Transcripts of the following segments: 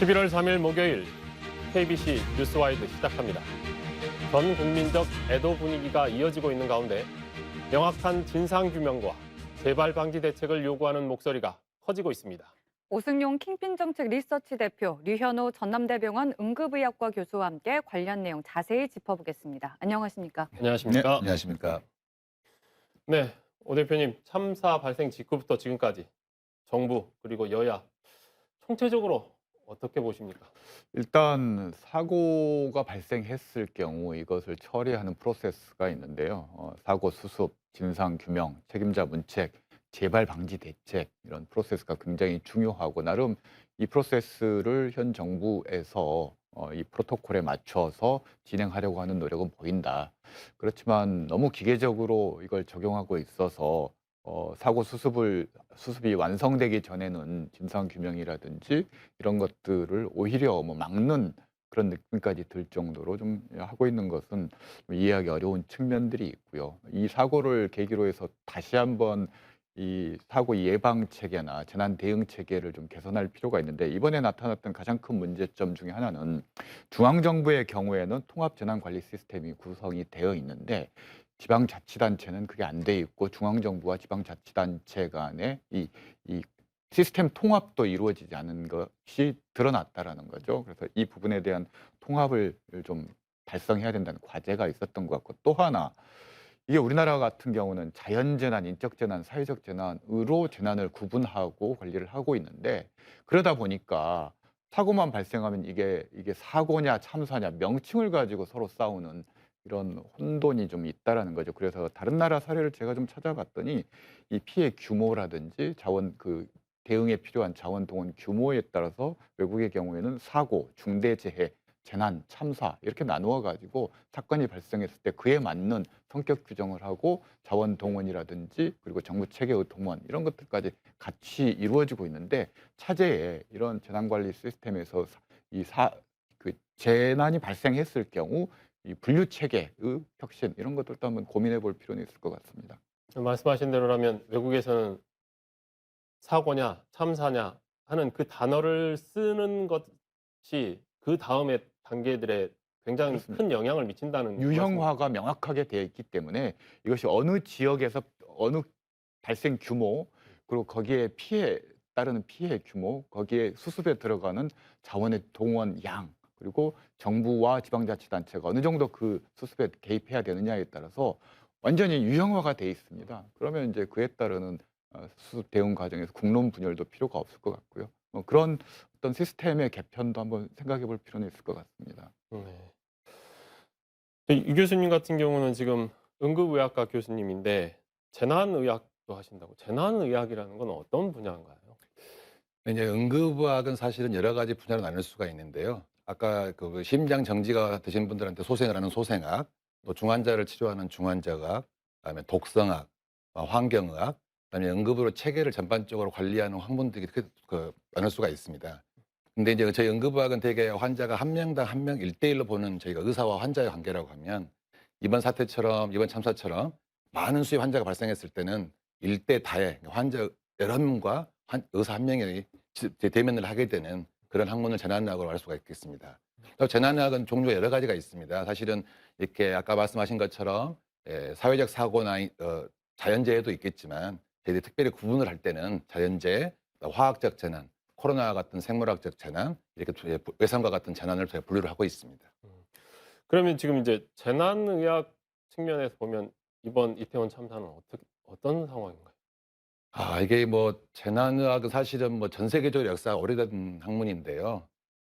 11월 3일 목요일 KBC 뉴스와이드 시작합니다. 전 국민적 애도 분위기가 이어지고 있는 가운데 명확한 진상규명과 재발 방지 대책을 요구하는 목소리가 커지고 있습니다. 오승용 킹핀 정책 리서치 대표 류현호 전남대병원 응급의학과 교수와 함께 관련 내용 자세히 짚어보겠습니다. 안녕하십니까? 안녕하십니까? 안녕하십니까. 네, 오 대표님, 참사 발생 직후부터 지금까지 정부 그리고 여야 총체적으로 어떻게 보십니까? 일단 사고가 발생했을 경우 이것을 처리하는 프로세스가 있는데요. 사고 수습, 진상 규명, 책임자 문책, 재발 방지 대책 이런 프로세스가 굉장히 중요하고 나름 이 프로세스를 현 정부에서 이 프로토콜에 맞춰서 진행하려고 하는 노력은 보인다. 그렇지만 너무 기계적으로 이걸 적용하고 있어서 사고 수습이 완성되기 전에는 진상 규명이라든지 이런 것들을 오히려 막는 그런 느낌까지 들 정도로 좀 하고 있는 것은 좀 이해하기 어려운 측면들이 있고요. 이 사고를 계기로 해서 다시 한번 이 사고 예방 체계나 재난 대응 체계를 좀 개선할 필요가 있는데, 이번에 나타났던 가장 큰 문제점 중에 하나는 중앙 정부의 경우에는 통합 재난 관리 시스템이 구성이 되어 있는데 지방자치단체는 그게 안 돼 있고 중앙정부와 지방자치단체 간의 이 시스템 통합도 이루어지지 않은 것이 드러났다라는 거죠. 그래서 이 부분에 대한 통합을 좀 달성해야 된다는 과제가 있었던 것 같고, 또 하나 이게 우리나라 같은 경우는 자연재난, 인적재난, 사회적 재난으로 재난을 구분하고 관리를 하고 있는데, 그러다 보니까 사고만 발생하면 이게 사고냐 참사냐 명칭을 가지고 서로 싸우는 이런 혼돈이 좀 있다라는 거죠. 그래서 다른 나라 사례를 제가 좀 찾아봤더니 이 피해 규모라든지 대응에 필요한 자원 동원 규모에 따라서 외국의 경우에는 사고, 중대재해, 재난, 참사 이렇게 나누어 가지고 사건이 발생했을 때 그에 맞는 성격 규정을 하고 자원 동원이라든지 그리고 정부 체계의 동원 이런 것들까지 같이 이루어지고 있는데, 차제에 이런 재난 관리 시스템에서 재난이 발생했을 경우 이 분류 체계의 혁신 이런 것들도 한번 고민해 볼 필요는 있을 것 같습니다. 말씀하신 대로라면 외국에서는 사고냐 참사냐 하는 그 단어를 쓰는 것이 그 다음에 단계들에 굉장히 그렇습니다. 큰 영향을 미친다는 말씀이죠. 유형화가 명확하게 되어 있기 때문에 이것이 어느 지역에서 어느 발생 규모, 그리고 거기에 따르는 피해 규모, 거기에 수습에 들어가는 자원의 동원 양, 그리고 정부와 지방자치단체가 어느 정도 그 수습에 개입해야 되느냐에 따라서 완전히 유형화가 돼 있습니다. 그러면 이제 그에 따르는 수습 대응 과정에서 국론 분열도 필요가 없을 것 같고요. 그런 어떤 시스템의 개편도 한번 생각해 볼 필요는 있을 것 같습니다. 네. 이 교수님 같은 경우는 지금 응급의학과 교수님인데 재난의학도 하신다고. 재난의학이라는 건 어떤 분야인가요? 이제 응급의학은 사실은 여러 가지 분야로 나눌 수가 있는데요. 아까 그 심장 정지가 되신 분들한테 소생을 하는 소생학, 또 중환자를 치료하는 중환자의학, 그다음에 독성학, 환경의학, 그다음에 응급으로 체계를 전반적으로 관리하는 학문들이 나눌 수가 있습니다. 근데 이제 저희 응급의학은 대개 환자가 한 명당 한 명 1대1로 보는, 저희가 의사와 환자의 관계라고 하면 이번 사태처럼 이번 참사처럼 많은 수의 환자가 발생했을 때는 1대 다에 환자 여러 명과 의사 한 명이 대면을 하게 되는 그런 학문을 재난의학으로 할 수가 있겠습니다. 또 재난의학은 종류가 여러 가지가 있습니다. 사실은 이렇게 아까 말씀하신 것처럼 사회적 사고나 자연재해도 있겠지만, 저희들이 특별히 구분을 할 때는 자연재해, 화학적 재난, 코로나와 같은 생물학적 재난, 이렇게 외상과 같은 재난을 저희가 분류를 하고 있습니다. 그러면 지금 이제 재난의학 측면에서 보면 이번 이태원 참사는 어떤 상황인가요? 이게 뭐 재난의학은 사실은 뭐 전 세계적으로 역사가 오래된 학문인데요.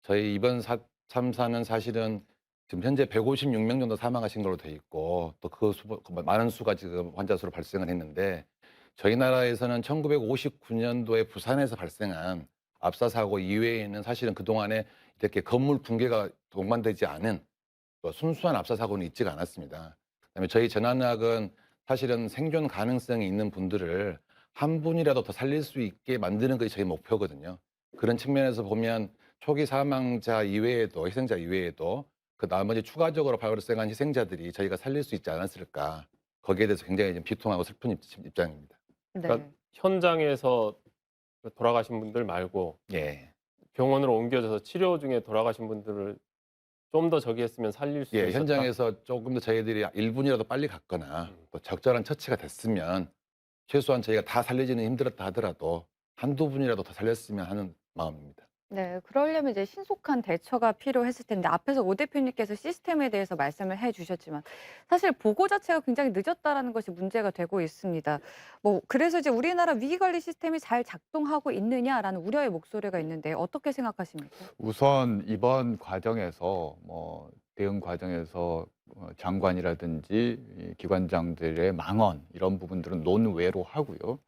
저희 이번 참사는 사실은 지금 현재 156명 정도 사망하신 걸로 돼 있고, 또 많은 수가 지금 환자 수로 발생을 했는데, 저희 나라에서는 1959년도에 부산에서 발생한 압사 사고 이외에는 사실은 그동안에 이렇게 건물 붕괴가 동반되지 않은 순수한 압사 사고는 있지가 않았습니다. 그다음에 저희 재난의학은 사실은 생존 가능성이 있는 분들을 한 분이라도 더 살릴 수 있게 만드는 것이 저희 목표거든요. 그런 측면에서 보면 초기 사망자 이외에도, 희생자 이외에도 그 나머지 추가적으로 발생한 희생자들이 저희가 살릴 수 있지 않았을까, 거기에 대해서 굉장히 좀 비통하고 슬픈 입장입니다. 네. 그러니까 현장에서 돌아가신 분들 말고 예. 병원으로 옮겨져서 치료 중에 돌아가신 분들을 좀 더 저기 했으면 살릴 수 예, 있었다. 현장에서 조금 더 저희들이 1분이라도 빨리 갔거나 또 적절한 처치가 됐으면 최소한 저희가 다 살리지는 힘들었다 하더라도 한두 분이라도 더 살렸으면 하는 마음입니다. 네, 그러려면 이제 신속한 대처가 필요했을 텐데 앞에서 오 대표님께서 시스템에 대해서 말씀을 해주셨지만 사실 보고 자체가 굉장히 늦었다라는 것이 문제가 되고 있습니다. 뭐 그래서 이제 우리나라 위기관리 시스템이 잘 작동하고 있느냐라는 우려의 목소리가 있는데 어떻게 생각하십니까? 우선 이번 과정에서 대응 과정에서 장관이라든지 이 기관장들의 망언 이런 부분들은 논외로 하고요.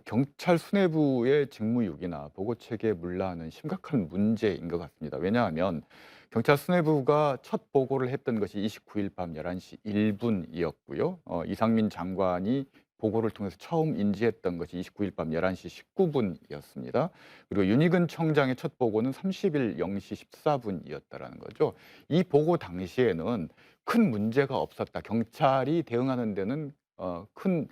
경찰 수뇌부의 직무유기나 보고 체계 문란은 심각한 문제인 것 같습니다. 왜냐하면 경찰 수뇌부가 첫 보고를 했던 것이 29일 밤 11시 1분이었고요. 이상민 장관이 보고를 통해서 처음 인지했던 것이 29일 밤 11시 19분이었습니다. 그리고 윤희근 청장의 첫 보고는 30일 0시 14분이었다라는 거죠. 이 보고 당시에는 큰 문제가 없었다. 경찰이 대응하는 데는 큰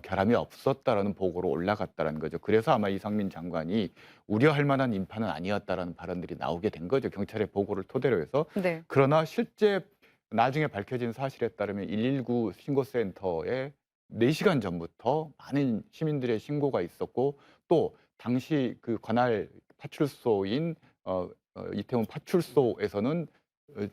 결함이 없었다라는 보고로 올라갔다라는 거죠. 그래서 아마 이상민 장관이 우려할 만한 인파는 아니었다라는 발언들이 나오게 된 거죠. 경찰의 보고를 토대로 해서. 네. 그러나 실제 나중에 밝혀진 사실에 따르면 119 신고센터에 4시간 전부터 많은 시민들의 신고가 있었고 또 당시 그 관할 파출소인 이태원 파출소에서는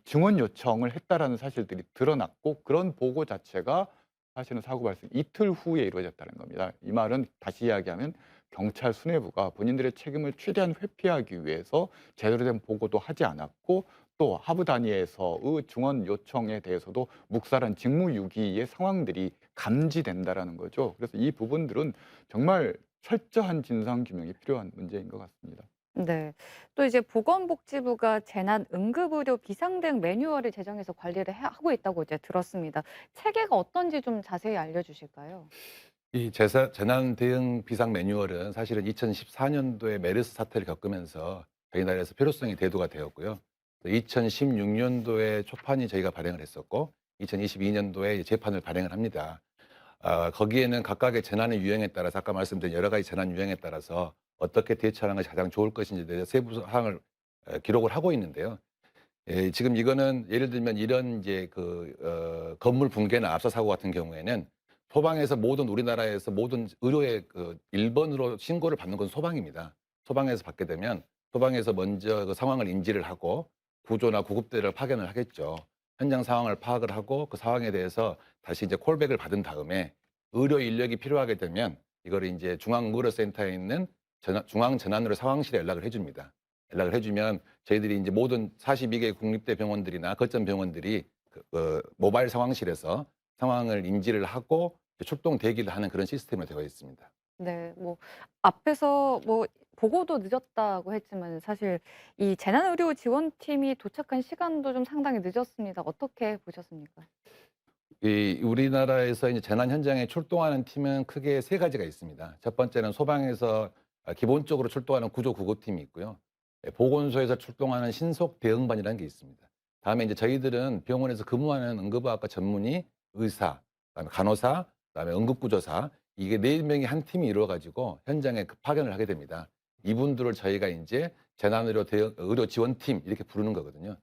증원 요청을 했다라는 사실들이 드러났고 그런 보고 자체가 사실은 사고 발생 이틀 후에 이루어졌다는 겁니다. 이 말은 다시 이야기하면 경찰 수뇌부가 본인들의 책임을 최대한 회피하기 위해서 제대로 된 보고도 하지 않았고 또 하부 단위에서의 증원 요청에 대해서도 묵살한 직무유기의 상황들이 감지된다라는 거죠. 그래서 이 부분들은 정말 철저한 진상규명이 필요한 문제인 것 같습니다. 네. 또 이제 보건복지부가 재난 응급의료 비상대응 매뉴얼을 제정해서 관리를 하고 있다고 이제 들었습니다. 체계가 어떤지 좀 자세히 알려주실까요? 이 재난 대응 비상 매뉴얼은 사실은 2014년도에 메르스 사태를 겪으면서 저희 나라에서 필요성이 대두가 되었고요. 2016년도에 초판이 저희가 발행을 했었고 2022년도에 재판을 발행을 합니다. 거기에는 각각의 재난의 유형에 따라서 아까 말씀드린 여러 가지 재난 유형에 따라서 어떻게 대처하는 것이 가장 좋을 것인지에 대해서 세부 사항을 기록을 하고 있는데요. 지금 이거는 예를 들면 이런 이제 건물 붕괴나 압사 사고 같은 경우에는 소방에서 우리나라에서 모든 의료의 1번으로 신고를 받는 건 소방입니다. 소방에서 받게 되면 소방에서 먼저 그 상황을 인지를 하고 구조나 구급대를 파견을 하겠죠. 현장 상황을 파악을 하고 그 상황에 대해서 다시 이제 콜백을 받은 다음에 의료 인력이 필요하게 되면 이거를 이제 중앙의료센터에 있는 중앙재난의료 상황실에 연락을 해줍니다. 연락을 해주면 저희들이 이제 모든 42개 국립대 병원들이나 거점 병원들이 모바일 상황실에서 상황을 인지를 하고 출동 대기를 하는 그런 시스템으로 되어 있습니다. 네. 뭐 앞에서 뭐 보고도 늦었다고 했지만 사실 이 재난의료 지원팀이 도착한 시간도 좀 상당히 늦었습니다. 어떻게 보셨습니까? 이 우리나라에서 이제 재난 현장에 출동하는 팀은 크게 세 가지가 있습니다. 첫 번째는 소방에서 기본적으로 출동하는 구조 구급팀이 있고요. 보건소에서 출동하는 신속 대응반이라는 게 있습니다. 다음에 이제 저희들은 병원에서 근무하는 응급의학과 전문의, 의사, 그다음에 간호사, 그다음에 응급구조사 이게 4명이 한 팀이 이루어가지고 현장에 파견을 하게 됩니다. 이분들을 저희가 이제 재난의료 대응 의료 지원팀 이렇게 부르는 거거든요.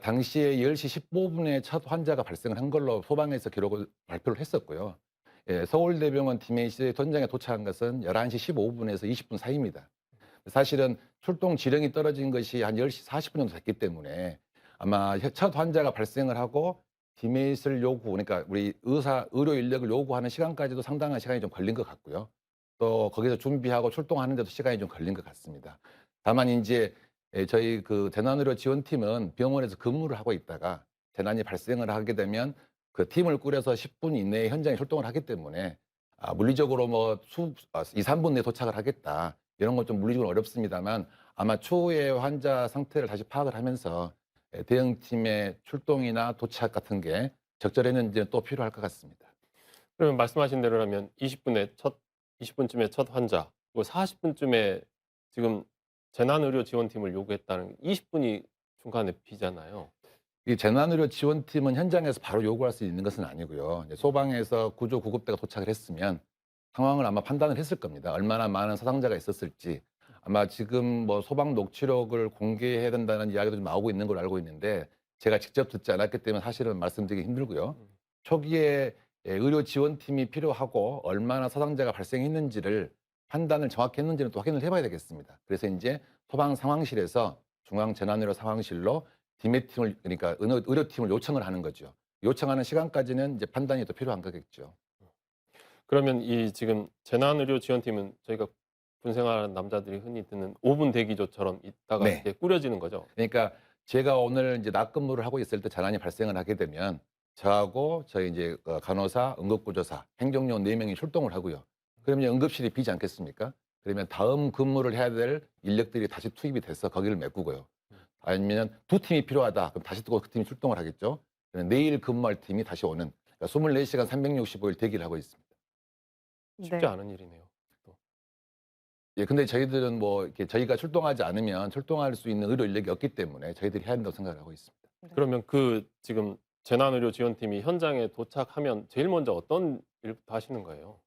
당시에 10시 15분에 첫 환자가 발생을 한 걸로 소방에서 기록을 발표를 했었고요. 서울대병원 팀이 현장에 도착한 것은 11시 15분에서 20분 사이입니다. 사실은 출동 지령이 떨어진 것이 한 10시 40분 정도 됐기 때문에 아마 첫 환자가 발생을 하고 디메이스를 그러니까 우리 의료 인력을 요구하는 시간까지도 상당한 시간이 좀 걸린 것 같고요. 또 거기서 준비하고 출동하는 데도 시간이 좀 걸린 것 같습니다. 다만 이제 저희 재난의료 지원팀은 병원에서 근무를 하고 있다가 재난이 발생을 하게 되면 그 팀을 꾸려서 10분 이내에 현장에 출동을 하기 때문에 물리적으로 2, 3분 내에 도착을 하겠다. 이런 건 좀 물리적으로 어렵습니다만 아마 추후에 환자 상태를 다시 파악을 하면서 대응팀의 출동이나 도착 같은 게 적절했는지는 또 필요할 것 같습니다. 그러면 말씀하신 대로라면 20분쯤에 첫 환자, 그리고 40분쯤에 지금 재난의료 지원팀을 요구했다는 20분이 중간에 비잖아요. 이 재난의료 지원팀은 현장에서 바로 요구할 수 있는 것은 아니고요. 이제 소방에서 구조 구급대가 도착을 했으면 상황을 아마 판단을 했을 겁니다. 얼마나 많은 사상자가 있었을지, 아마 지금 뭐 소방 녹취록을 공개해야 된다는 이야기도 좀 나오고 있는 걸로 알고 있는데 제가 직접 듣지 않았기 때문에 사실은 말씀드리기 힘들고요. 초기에 의료 지원팀이 필요하고 얼마나 사상자가 발생했는지를 판단을 정확히 했는지는 또 확인을 해봐야 되겠습니다. 그래서 이제 소방 상황실에서 중앙재난의료 상황실로 디메팀을 그러니까 의료팀을 요청을 하는 거죠. 요청하는 시간까지는 이제 판단이 또 필요한 거겠죠. 그러면 이 지금 재난의료지원팀은 저희가 군생활하는 남자들이 흔히 듣는 5분 대기조처럼 있다가 네. 이제 꾸려지는 거죠. 그러니까 제가 오늘 이제 낮 근무를 하고 있을 때 재난이 발생을 하게 되면 저하고 저희 이제 간호사, 응급구조사, 행정요원 4명이 출동을 하고요. 그러면 응급실이 비지 않겠습니까? 그러면 다음 근무를 해야 될 인력들이 다시 투입이 돼서 거기를 메꾸고요. 아니면 2팀이 필요하다. 그럼 다시 또 그 팀이 출동을 하겠죠. 그러면 내일 근무할 팀이 다시 오는 그러니까 24시간 365일 대기를 하고 있습니다. 쉽지 네. 않은 일이네요. 예, 근데 저희들은 뭐 이렇게 저희가 출동하지 않으면 출동할 수 있는 의료 인력이 없기 때문에 저희들이 해야 한다고 생각을 하고 있습니다. 그러면 그 지금 재난의료지원팀이 현장에 도착하면 제일 먼저 어떤 일부터 하시는 거예요?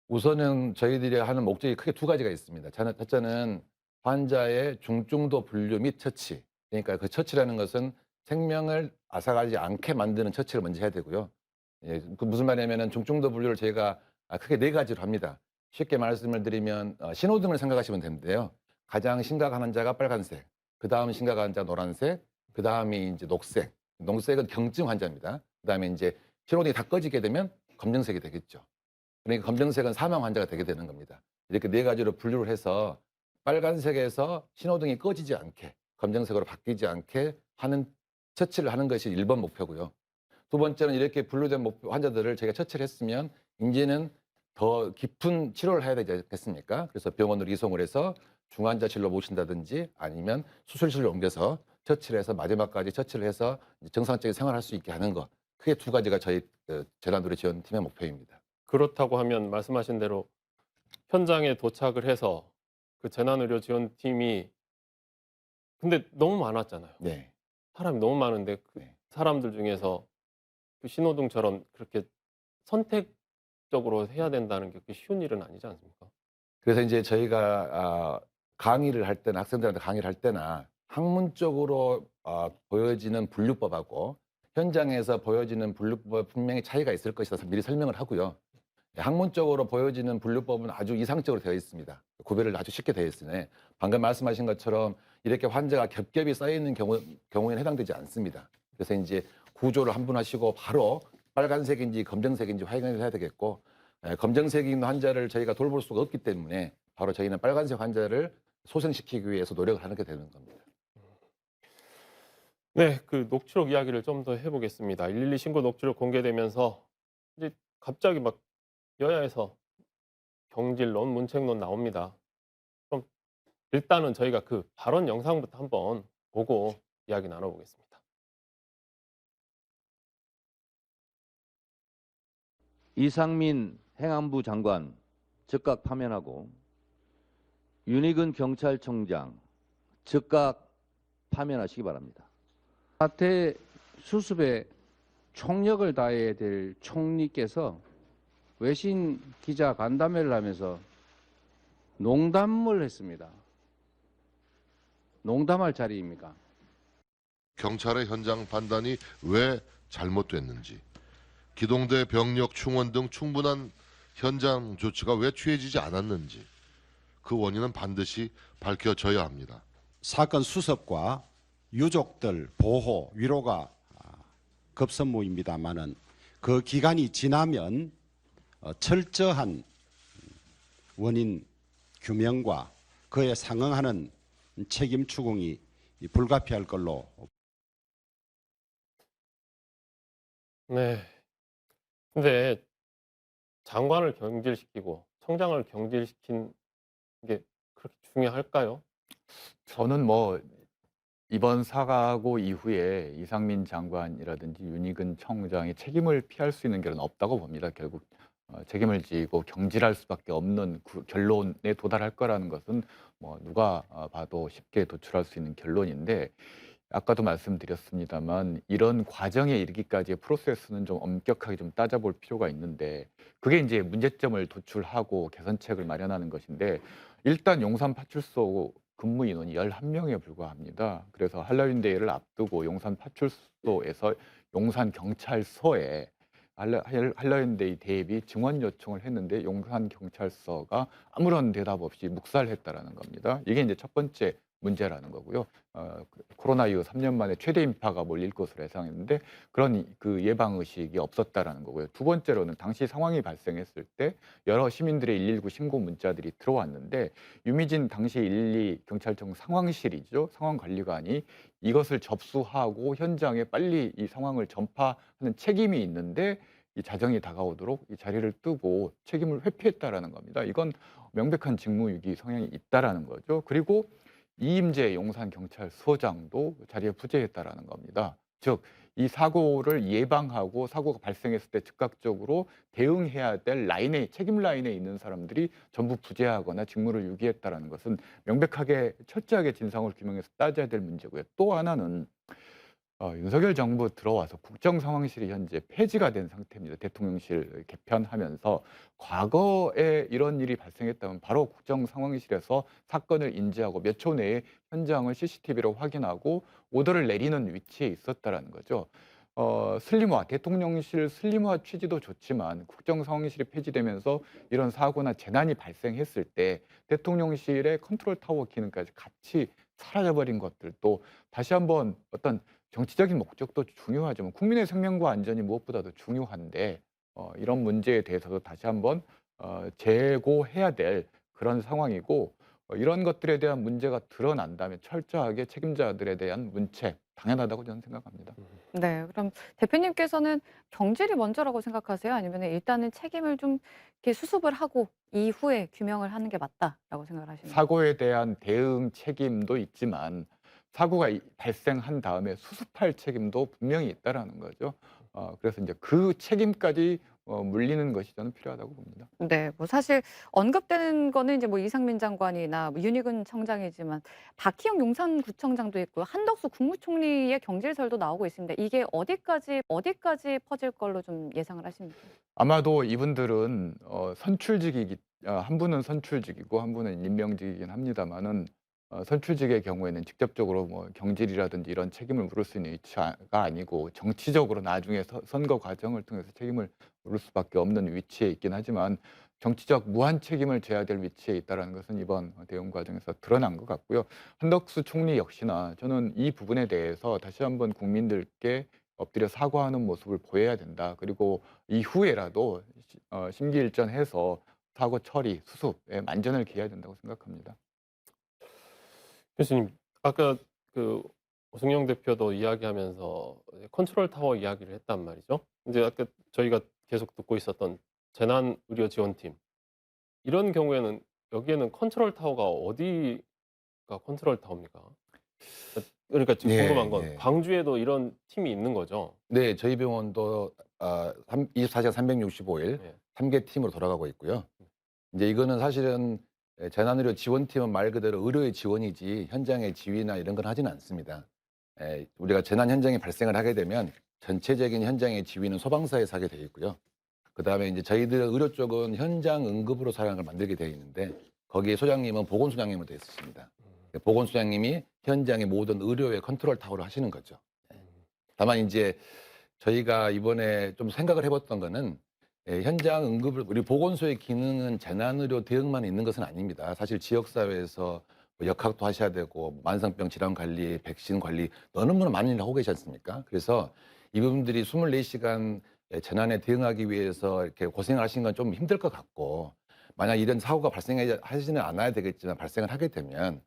우선은 저희들이 하는 목적이 크게 2가지가 있습니다. 첫째는 환자의 중증도 분류 및 처치. 그러니까 그 처치라는 것은 생명을 앗아가지 않게 만드는 처치를 먼저 해야 되고요. 예, 그 무슨 말이냐면은 중증도 분류를 저희가 크게 4가지로 합니다. 쉽게 말씀을 드리면 신호등을 생각하시면 되는데요. 가장 심각한 환자가 빨간색, 그 다음 심각한 환자 노란색, 그 다음이 이제 녹색. 녹색은 경증 환자입니다. 그 다음에 이제 신호등이 다 꺼지게 되면 검정색이 되겠죠. 그러니까 검정색은 사망 환자가 되게 되는 겁니다. 이렇게 4가지로 분류를 해서 빨간색에서 신호등이 꺼지지 않게 검정색으로 바뀌지 않게 하는 처치를 하는 것이 1번 목표고요. 2번째는 이렇게 분류된 환자들을 저희가 처치를 했으면 이제는 더 깊은 치료를 해야 되지 않겠습니까? 그래서 병원으로 이송을 해서 중환자실로 모신다든지 아니면 수술실로 옮겨서 처치를 해서 마지막까지 처치를 해서 정상적인 생활을 할 수 있게 하는 것. 크게 2가지가 저희 재난의료지원팀의 목표입니다. 그렇다고 하면 말씀하신 대로 현장에 도착을 해서 그 재난의료지원팀이 근데 너무 많았잖아요. 네. 사람이 너무 많은데 그 네. 사람들 중에서 그 신호등처럼 그렇게 선택적으로 해야 된다는 게 그렇게 쉬운 일은 아니지 않습니까? 그래서 이제 저희가 강의를 할 때나 학생들한테 강의를 할 때나 학문적으로 보여지는 분류법하고 현장에서 보여지는 분류법 분명히 차이가 있을 것이다 미리 설명을 하고요. 학문적으로 보여지는 분류법은 아주 이상적으로 되어 있습니다. 구별을 아주 쉽게 되어 있으니 방금 말씀하신 것처럼 이렇게 환자가 겹겹이 쌓여 있는 경우에는 해당되지 않습니다. 그래서 이제 구조를 한 분 하시고 바로 빨간색인지 검정색인지 확인을 해야 되겠고 검정색인 환자를 저희가 돌볼 수가 없기 때문에 바로 저희는 빨간색 환자를 소생시키기 위해서 노력을 하게 되는 겁니다. 네, 그 녹취록 이야기를 좀 더 해보겠습니다. 112 신고 녹취록 공개되면서 이제 갑자기 막 여야에서 경질론, 문책론 나옵니다. 그럼 일단은 저희가 그 발언 영상부터 한번 보고 이야기 나눠보겠습니다. 이상민 행안부 장관 즉각 파면하고 윤희근 경찰청장 즉각 파면하시기 바랍니다. 사태 수습에 총력을 다해야 될 총리께서 외신 기자 간담회를 하면서 농담을 했습니다. 농담할 자리입니까? 경찰의 현장 판단이 왜 잘못됐는지, 기동대 병력 충원 등 충분한 현장 조치가 왜 취해지지 않았는지 그 원인은 반드시 밝혀져야 합니다. 사건 수습과 유족들 보호, 위로가 급선무입니다만은 그 기간이 지나면 철저한 원인 규명과 그에 상응하는 책임 추궁이 불가피할 걸로. 네. 근데 장관을 경질시키고 청장을 경질시킨 게 그렇게 중요할까요? 저는 뭐 이번 사고 이후에 이상민 장관이라든지 윤희근 청장이 책임을 피할 수 있는 길은 없다고 봅니다. 결국 책임을 지고 경질할 수밖에 없는 결론에 도달할 거라는 것은 뭐 누가 봐도 쉽게 도출할 수 있는 결론인데 아까도 말씀드렸습니다만 이런 과정에 이르기까지의 프로세스는 좀 엄격하게 좀 따져볼 필요가 있는데 그게 이제 문제점을 도출하고 개선책을 마련하는 것인데 일단 용산 파출소 근무 인원이 11명에 불과합니다. 그래서 할로윈데이를 앞두고 용산 파출소에서 용산 경찰서에 할로윈데이 대비 증원 요청을 했는데 용산 경찰서가 아무런 대답 없이 묵살했다라는 겁니다. 이게 이제 첫 번째 문제라는 거고요. 코로나 이후 3년 만에 최대 인파가 몰릴 것으로 예상했는데 그런 그 예방 의식이 없었다라는 거고요. 두 번째로는 당시 상황이 발생했을 때 여러 시민들의 119 신고 문자들이 들어왔는데 유미진 당시 112 경찰청 상황실이죠. 상황관리관이 이것을 접수하고 현장에 빨리 이 상황을 전파하는 책임이 있는데 이 자정이 다가오도록 이 자리를 뜨고 책임을 회피했다라는 겁니다. 이건 명백한 직무유기 성향이 있다라는 거죠. 그리고 이임재 용산경찰서장도 자리에 부재했다라는 겁니다. 즉, 이 사고를 예방하고 사고가 발생했을 때 즉각적으로 대응해야 될 라인에 책임 라인에 있는 사람들이 전부 부재하거나 직무를 유기했다라는 것은 명백하게 철저하게 진상을 규명해서 따져야 될 문제고요. 또 하나는 윤석열 정부 들어와서 국정상황실이 현재 폐지가 된 상태입니다. 대통령실 개편하면서 과거에 이런 일이 발생했다면 바로 국정상황실에서 사건을 인지하고 몇 초 내에 현장을 CCTV로 확인하고 오더를 내리는 위치에 있었다라는 거죠. 슬림화, 대통령실 슬림화 취지도 좋지만 국정상황실이 폐지되면서 이런 사고나 재난이 발생했을 때 대통령실의 컨트롤 타워 기능까지 같이 사라져버린 것들도 다시 한번 어떤 정치적인 목적도 중요하지만 국민의 생명과 안전이 무엇보다도 중요한데 이런 문제에 대해서도 다시 한번 재고해야 될 그런 상황이고 이런 것들에 대한 문제가 드러난다면 철저하게 책임자들에 대한 문책 당연하다고 저는 생각합니다. 네. 그럼 대표님께서는 경질이 먼저라고 생각하세요? 아니면 일단은 책임을 좀 이렇게 수습을 하고 이후에 규명을 하는 게 맞다라고 생각을 하시나요? 사고에 대한 대응 책임도 있지만 사고가 발생한 다음에 수습할 책임도 분명히 있다라는 거죠. 그래서 이제 그 책임까지 물리는 것이 저는 필요하다고 봅니다. 네. 뭐 사실 언급되는 거는 이제 뭐 이상민 장관이나 뭐 윤희근 청장이지만 박희영 용산구청장도 있고 한덕수 국무총리의 경질설도 나오고 있습니다. 이게 어디까지 퍼질 걸로 좀 예상을 하십니까? 아마도 이분들은 선출직이기 한 분은 선출직이고 한 분은 임명직이긴 합니다만은 선출직의 경우에는 직접적으로 뭐 경질이라든지 이런 책임을 물을 수 있는 위치가 아니고 정치적으로 나중에 선거 과정을 통해서 책임을 물을 수밖에 없는 위치에 있긴 하지만 정치적 무한 책임을 져야 될 위치에 있다는 것은 이번 대응 과정에서 드러난 것 같고요. 한덕수 총리 역시나 저는 이 부분에 대해서 다시 한번 국민들께 엎드려 사과하는 모습을 보여야 된다. 그리고 이후에라도 심기일전해서 사고 처리, 수습에 만전을 기해야 된다고 생각합니다. 교수님, 아까 그 오승영 대표도 이야기하면서 컨트롤 타워 이야기를 했단 말이죠. 이제 아까 저희가 계속 듣고 있었던 재난 의료 지원팀 이런 경우에는 여기에는 컨트롤 타워가 어디가 컨트롤 타워입니까? 그러니까 지금 예, 궁금한 건 예. 광주에도 이런 팀이 있는 거죠. 네, 저희 병원도 24시간 365일 예. 3개 팀으로 돌아가고 있고요. 이제 이거는 사실은 재난의료 지원팀은 말 그대로 의료의 지원이지 현장의 지휘나 이런 건 하지는 않습니다. 우리가 재난 현장이 발생을 하게 되면 전체적인 현장의 지휘는 소방서에서 하게 되어 있고요. 그다음에 이제 저희들 의료 쪽은 현장 응급으로 사용하는 걸 만들게 되어 있는데 거기에 소장님은 보건소장님으로 되어 있습니다. 보건소장님이 현장의 모든 의료의 컨트롤 타워를 하시는 거죠. 다만 이제 저희가 이번에 좀 생각을 해봤던 거는 현장 응급을 우리 보건소의 기능은 재난의료 대응만 있는 것은 아닙니다. 사실 지역사회에서 뭐 역학도 하셔야 되고 만성병 질환 관리, 백신 관리 너무나 많은 일을 하고 계시지 않습니까? 그래서 이분들이 24시간 재난에 대응하기 위해서 이렇게 고생을 하시는 건 좀 힘들 것 같고 만약 이런 사고가 발생하지는 않아야 되겠지만 발생을 하게 되면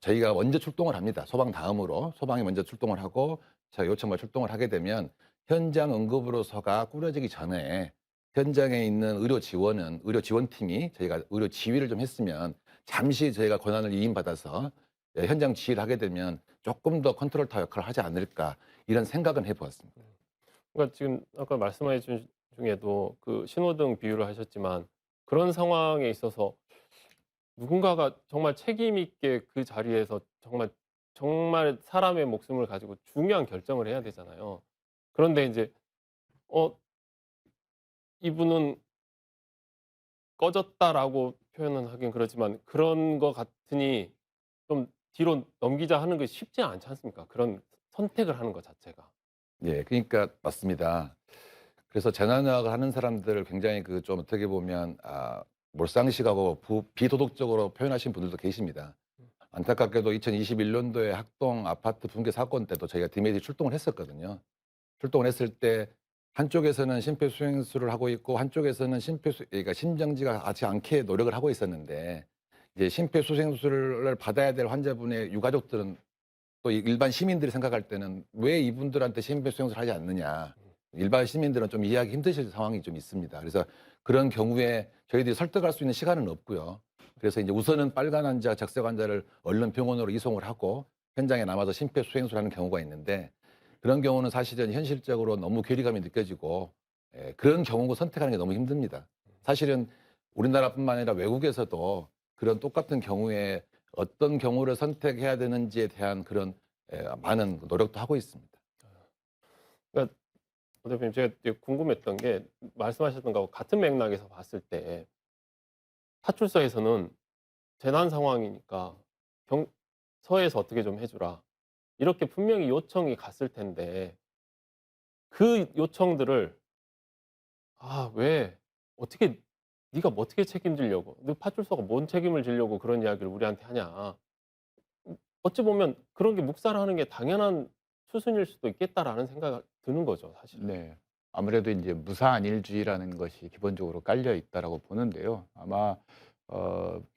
저희가 먼저 출동을 합니다. 소방 다음으로 소방이 먼저 출동을 하고 저희 요청과 출동을 하게 되면 현장 응급으로서가 꾸려지기 전에 현장에 있는 의료 지원팀이 저희가 의료 지휘를 좀 했으면 잠시 저희가 권한을 이임받아서 현장 지휘를 하게 되면 조금 더 컨트롤 타워 역할을 하지 않을까 이런 생각은 해보았습니다. 그러니까 지금 아까 말씀하신 중에도 그 신호등 비유를 하셨지만 그런 상황에 있어서 누군가가 정말 책임 있게 그 자리에서 정말 정말 사람의 목숨을 가지고 중요한 결정을 해야 되잖아요. 그런데 이제 이분은 꺼졌다라고 표현은 하긴 그렇지만 그런 것 같으니 좀 뒤로 넘기자 하는 것이 쉽지 않지 않습니까? 그런 선택을 하는 것 자체가. 예, 그러니까 맞습니다. 그래서 재난의학을 하는 사람들을 굉장히 그 좀 어떻게 보면 몰상식하고 비도덕적으로 표현하신 분들도 계십니다. 안타깝게도 2021년도에 학동 아파트 붕괴 사건 때도 저희가 디메디 출동을 했었거든요. 출동을 했을 때 한쪽에서는 심폐소생술을 하고 있고 한쪽에서는 그러니까 심정지가 하지 않게 노력을 하고 있었는데 이제 심폐소생술을 받아야 될 환자분의 유가족들은 또 일반 시민들이 생각할 때는 왜 이분들한테 심폐소생술을 하지 않느냐. 일반 시민들은 좀 이해하기 힘드실 상황이 좀 있습니다. 그래서 그런 경우에 저희들이 설득할 수 있는 시간은 없고요. 그래서 이제 우선은 빨간 환자, 적색 환자를 얼른 병원으로 이송을 하고 현장에 남아서 심폐소생술을 하는 경우가 있는데 그런 경우는 사실은 현실적으로 너무 괴리감이 느껴지고 그런 경우 선택하는 게 너무 힘듭니다. 사실은 우리나라뿐만 아니라 외국에서도 그런 똑같은 경우에 어떤 경우를 선택해야 되는지에 대한 그런 많은 노력도 하고 있습니다. 그러니까 대표님 제가 되게 궁금했던 게 말씀하셨던 거하고 같은 맥락에서 봤을 때 파출소에서는 재난 상황이니까 서해에서 어떻게 좀 해주라 이렇게 분명히 요청이 갔을 텐데 그 요청들을 왜 어떻게 네가 뭐 어떻게 책임지려고 너 파출소가 뭔 책임을 지려고 그런 이야기를 우리한테 하냐. 어찌 보면 그런 게 묵살하는 게 당연한 수순일 수도 있겠다라는 생각이 드는 거죠, 사실. 네. 아무래도 이제 무사안일주의라는 것이 기본적으로 깔려 있다라고 보는데요. 아마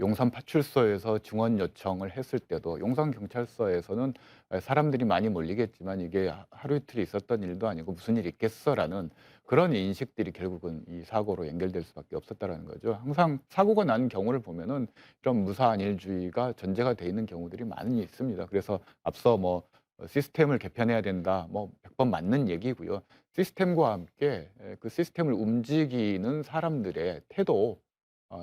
용산 파출소에서 증원 요청을 했을 때도 용산 경찰서에서는 사람들이 많이 몰리겠지만 이게 하루 이틀 있었던 일도 아니고 무슨 일이 있겠어라는 그런 인식들이 결국은 이 사고로 연결될 수밖에 없었다라는 거죠. 항상 사고가 난 경우를 보면은 이런 무사안일주의가 전제가 돼 있는 경우들이 많이 있습니다. 그래서 앞서 뭐 시스템을 개편해야 된다. 뭐 100번 맞는 얘기고요. 시스템과 함께 그 시스템을 움직이는 사람들의 태도,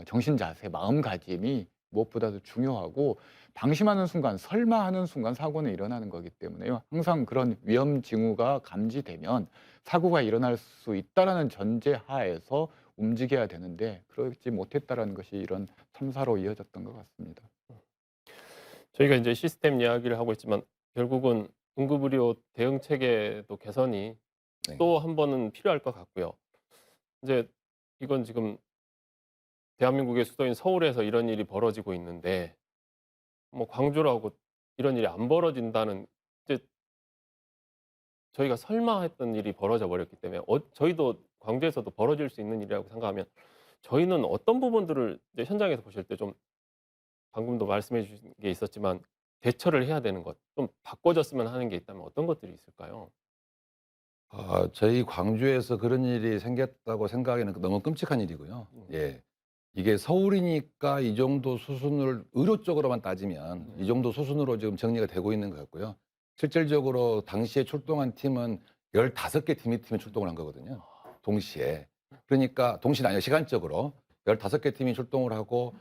정신 자세, 마음가짐이 무엇보다도 중요하고 방심하는 순간, 설마 하는 순간 사고는 일어나는 거기 때문에요. 항상 그런 위험 징후가 감지되면 사고가 일어날 수 있다라는 전제 하에서 움직여야 되는데 그러지 못했다라는 것이 이런 참사로 이어졌던 것 같습니다. 저희가 이제 시스템 이야기를 하고 있지만 결국은 응급의료 대응 체계도 개선이 네. 또 한 번은 필요할 것 같고요. 이제 이건 지금 대한민국의 수도인 서울에서 이런 일이 벌어지고 있는데 뭐 광주라고 이런 일이 안 벌어진다는 이제 저희가 설마 했던 일이 벌어져 버렸기 때문에 저희도 광주에서도 벌어질 수 있는 일이라고 생각하면 저희는 어떤 부분들을 이제 현장에서 보실 때 좀 방금도 말씀해 주신 게 있었지만 대처를 해야 되는 것, 좀 바꿔줬으면 하는 게 있다면 어떤 것들이 있을까요? 저희 광주에서 그런 일이 생겼다고 생각하기는 너무 끔찍한 일이고요. 예. 이게 서울이니까 이 정도 수준을 의료 쪽으로만 따지면 이 정도 수준으로 지금 정리가 되고 있는 것 같고요. 실질적으로 당시에 출동한 팀은 15개 팀이 출동을 한 거거든요. 동시에. 그러니까 동시는 아니고 시간적으로 15개 팀이 출동을 하고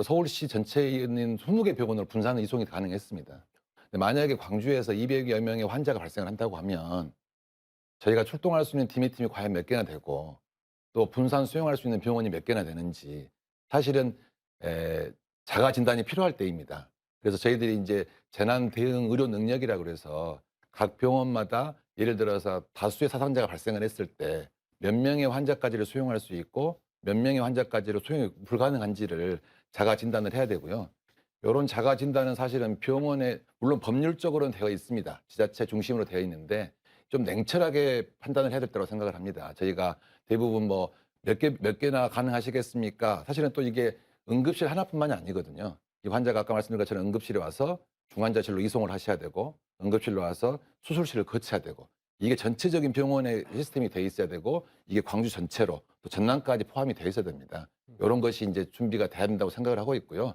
서울시 전체에 있는 20개 병원으로 분산 이송이 가능했습니다. 근데 만약에 광주에서 200여 명의 환자가 발생을 한다고 하면 저희가 출동할 수 있는 팀이 과연 몇 개나 되고 또 분산 수용할 수 있는 병원이 몇 개나 되는지 사실은 자가 진단이 필요할 때입니다. 그래서 저희들이 이제 재난 대응 의료 능력이라고 그래서 각 병원마다 예를 들어서 다수의 사상자가 발생을 했을 때 몇 명의 환자까지를 수용할 수 있고 몇 명의 환자까지로 수용이 불가능한지를 자가 진단을 해야 되고요. 이런 자가 진단은 사실은 병원에 물론 법률적으로는 되어 있습니다. 지자체 중심으로 되어 있는데 좀 냉철하게 판단을 해야 될 거라고 생각을 합니다. 저희가 대부분 뭐 몇 개나 가능하시겠습니까? 사실은 또 이게 응급실 하나뿐만이 아니거든요. 이 환자가 아까 말씀드린 것처럼 응급실에 와서 중환자실로 이송을 하셔야 되고 응급실로 와서 수술실을 거쳐야 되고 이게 전체적인 병원의 시스템이 돼 있어야 되고 이게 광주 전체로 또 전남까지 포함이 돼 있어야 됩니다. 이런 것이 이제 준비가 돼야 된다고 생각을 하고 있고요.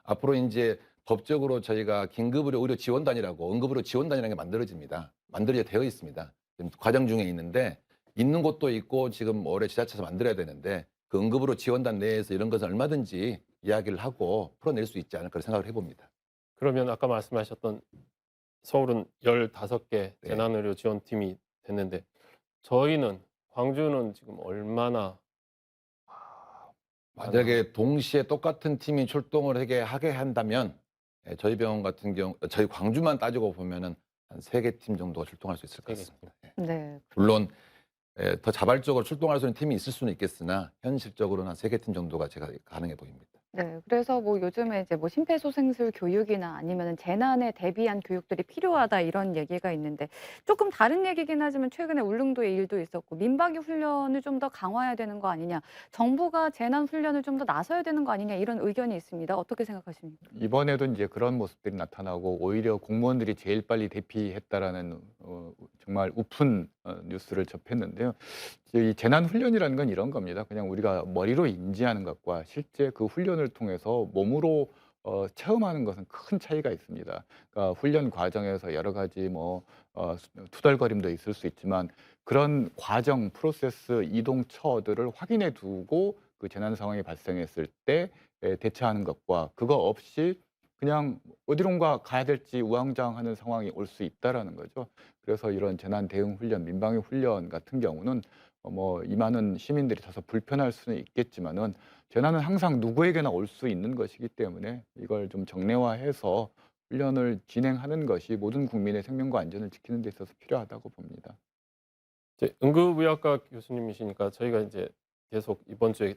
앞으로 이제 법적으로 저희가 긴급의료 의료 지원단이라고 응급의료 지원단이라는 게 만들어져 되어 있습니다. 지금 과정 중에 있는데 있는 곳도 있고 지금 올해 지자체에서 만들어야 되는데 그 응급의료 지원단 내에서 이런 것은 얼마든지 이야기를 하고 풀어낼 수 있지 않을까 생각을 해봅니다. 그러면 아까 말씀하셨던 서울은 15개 네. 재난의료 지원팀이 됐는데 저희는 광주는 지금 얼마나 만약에 동시에 똑같은 팀이 출동을 하게 한다면 저희 병원 같은 경우 저희 광주만 따지고 보면은 한 3개 팀 정도가 출동할 수 있을 것 세 개 같습니다. 네. 물론 더 자발적으로 출동할 수 있는 팀이 있을 수는 있겠으나 현실적으로는 한 3개 팀 정도가 제가 가능해 보입니다. 네. 그래서 뭐 요즘에 이제 뭐 심폐소생술 교육이나 아니면은 재난에 대비한 교육들이 필요하다 이런 얘기가 있는데 조금 다른 얘기긴 하지만 최근에 울릉도에 일도 있었고 민방위 훈련을 좀 더 강화해야 되는 거 아니냐. 정부가 재난 훈련을 좀 더 나서야 되는 거 아니냐 이런 의견이 있습니다. 어떻게 생각하십니까? 이번에도 이제 그런 모습들이 나타나고 오히려 공무원들이 제일 빨리 대피했다라는 정말 우픈 뉴스를 접했는데요. 이 재난 훈련이라는 건 이런 겁니다. 그냥 우리가 머리로 인지하는 것과 실제 그 훈련을 통해서 몸으로 체험하는 것은 큰 차이가 있습니다. 그러니까 훈련 과정에서 여러 가지 투덜거림도 있을 수 있지만 그런 과정, 프로세스, 이동처들을 확인해 두고 그 재난 상황이 발생했을 때 대처하는 것과 그거 없이 그냥 어디론가 가야 될지 우왕좌왕하는 상황이 올 수 있다라는 거죠. 그래서 이런 재난 대응 훈련, 민방위 훈련 같은 경우는 이 많은 시민들이 다소 불편할 수는 있겠지만은 재난은 항상 누구에게나 올 수 있는 것이기 때문에 이걸 좀 정례화해서 훈련을 진행하는 것이 모든 국민의 생명과 안전을 지키는 데 있어서 필요하다고 봅니다. 이제 응급의학과 교수님이시니까 저희가 이제 계속 이번 주에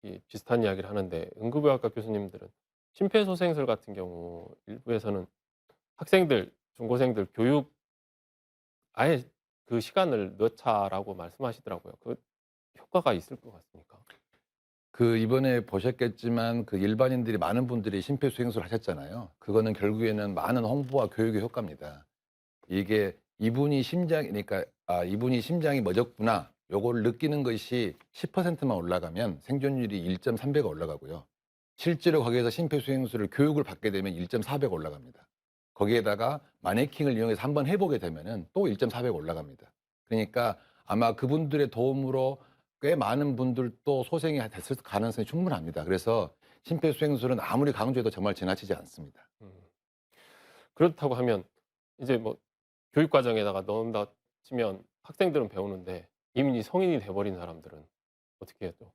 이 비슷한 이야기를 하는데 응급의학과 교수님들은 심폐소생술 같은 경우 일부에서는 학생들, 중고생들 교육 아예 그 시간을 넣자라고 말씀하시더라고요. 그 효과가 있을 것 같습니까? 이번에 보셨겠지만 일반인들이 많은 분들이 심폐소생술 하셨잖아요. 그거는 결국에는 많은 홍보와 교육의 효과입니다. 이게 이분이 심장이 멎었구나. 요거를 느끼는 것이 10%만 올라가면 생존율이 1.3배가 올라가고요. 실제로 거기에서 심폐소생술을 교육을 받게 되면 1.4배가 올라갑니다. 거기에다가 마네킹을 이용해서 한번 해보게 되면은 또 1.4배가 올라갑니다. 그러니까 아마 그분들의 도움으로 꽤 많은 분들도 소생이 됐을 가능성이 충분합니다. 그래서 심폐소생술은 아무리 강조해도 정말 지나치지 않습니다. 그렇다고 하면 이제 뭐 교육 과정에다가 넣는다 치면 학생들은 배우는데 이미 성인이 돼버린 사람들은 어떻게 해야 또?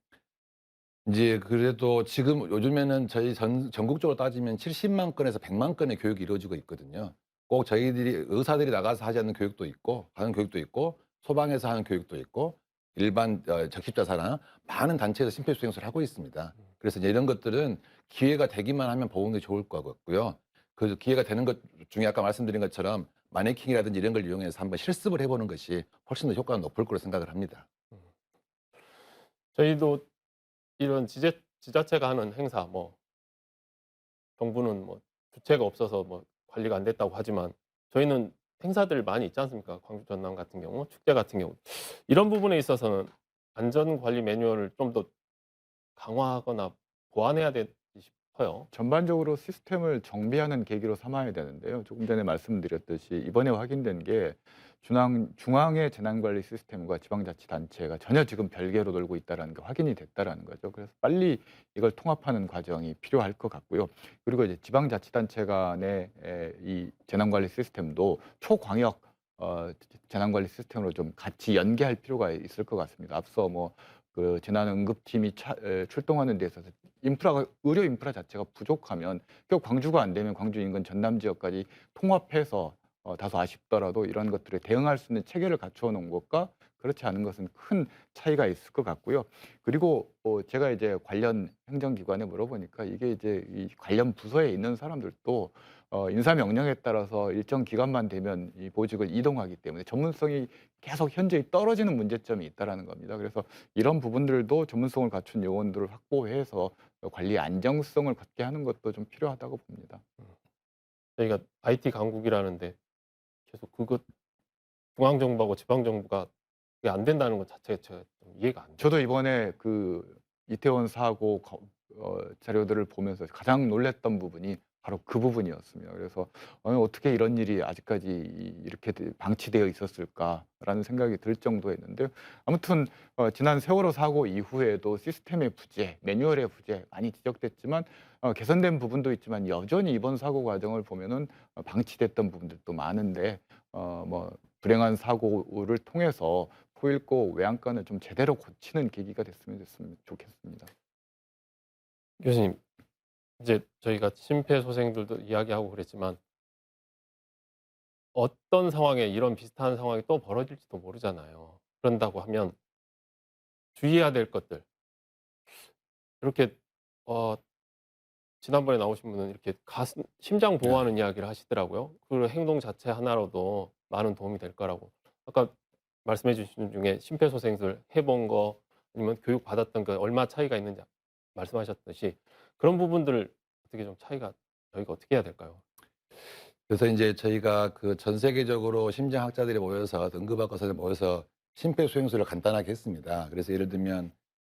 이제 그래도 지금 요즘에는 저희 전국적으로 따지면 70만 건에서 100만 건의 교육이 이루어지고 있거든요. 꼭 저희들이 의사들이 나가서 하지 않는 교육도 있고 하는 교육도 있고 소방에서 하는 교육도 있고 일반 적십자사나 많은 단체에서 심폐소생술을 하고 있습니다. 그래서 이제 이런 것들은 기회가 되기만 하면 보험이 좋을 것 같고요. 그 기회가 되는 것 중에 아까 말씀드린 것처럼 마네킹이라든지 이런 걸 이용해서 한번 실습을 해보는 것이 훨씬 더 효과가 높을 거로 생각을 합니다. 저희도 이런 지자체가 하는 행사 정부는 주체가 없어서 관리가 안 됐다고 하지만 저희는 행사들 많이 있지 않습니까? 광주 전남 같은 경우, 축제 같은 경우. 이런 부분에 있어서는 안전관리 매뉴얼을 좀 더 강화하거나 보완해야 되지 싶어요. 전반적으로 시스템을 정비하는 계기로 삼아야 되는데요. 조금 전에 말씀드렸듯이 이번에 확인된 게 중앙의 재난관리 시스템과 지방자치단체가 전혀 지금 별개로 놀고 있다는 게 확인이 됐다는 거죠. 그래서 빨리 이걸 통합하는 과정이 필요할 것 같고요. 그리고 이제 지방자치단체 간의 이 재난관리 시스템도 초광역 재난관리 시스템으로 좀 같이 연계할 필요가 있을 것 같습니다. 앞서 그 재난응급팀이 출동하는 데 있어서 의료 인프라 자체가 부족하면 결국 광주가 안 되면 광주 인근 전남 지역까지 통합해서 다소 아쉽더라도 이런 것들에 대응할 수 있는 체계를 갖추어 놓은 것과 그렇지 않은 것은 큰 차이가 있을 것 같고요. 그리고 제가 이제 관련 행정기관에 물어보니까 이게 이제 이 관련 부서에 있는 사람들도 인사명령에 따라서 일정 기간만 되면 이 보직을 이동하기 때문에 전문성이 계속 현저히 떨어지는 문제점이 있다는 겁니다. 그래서 이런 부분들도 전문성을 갖춘 요원들을 확보해서 관리 안정성을 갖게 하는 것도 좀 필요하다고 봅니다. 저희가 IT 강국이라는데 계속 중앙정부하고 지방정부가 그게 안 된다는 것 자체가 제가 좀 이해가 안 돼요. 저도 이번에 그 이태원 사고 자료들을 보면서 가장 놀랐던 부분이 바로 그 부분이었습니다. 그래서 어떻게 이런 일이 아직까지 이렇게 방치되어 있었을까라는 생각이 들 정도였는데 아무튼 지난 세월호 사고 이후에도 시스템의 부재, 매뉴얼의 부재 많이 지적됐지만 개선된 부분도 있지만 여전히 이번 사고 과정을 보면은 방치됐던 부분들도 많은데 뭐 불행한 사고를 통해서 포일고 외양간을 좀 제대로 고치는 계기가 됐으면 좋겠습니다. 교수님, 이제 저희가 심폐소생술도 이야기하고 그랬지만 어떤 상황에 이런 비슷한 상황이 또 벌어질지도 모르잖아요. 그런다고 하면 주의해야 될 것들. 이렇게 지난번에 나오신 분은 이렇게 심장 보호하는 이야기를 하시더라고요. 그 행동 자체 하나로도 많은 도움이 될 거라고. 아까 말씀해 주신 중에 심폐소생술 해본 거 아니면 교육 받았던 거 얼마 차이가 있는지 말씀하셨듯이 그런 부분들을 어떻게 좀 차이가 저희가 어떻게 해야 될까요? 그래서 이제 저희가 그 전 세계적으로 심장학자들이 모여서 응급학과사들 모여서 심폐소생술을 간단하게 했습니다. 그래서 예를 들면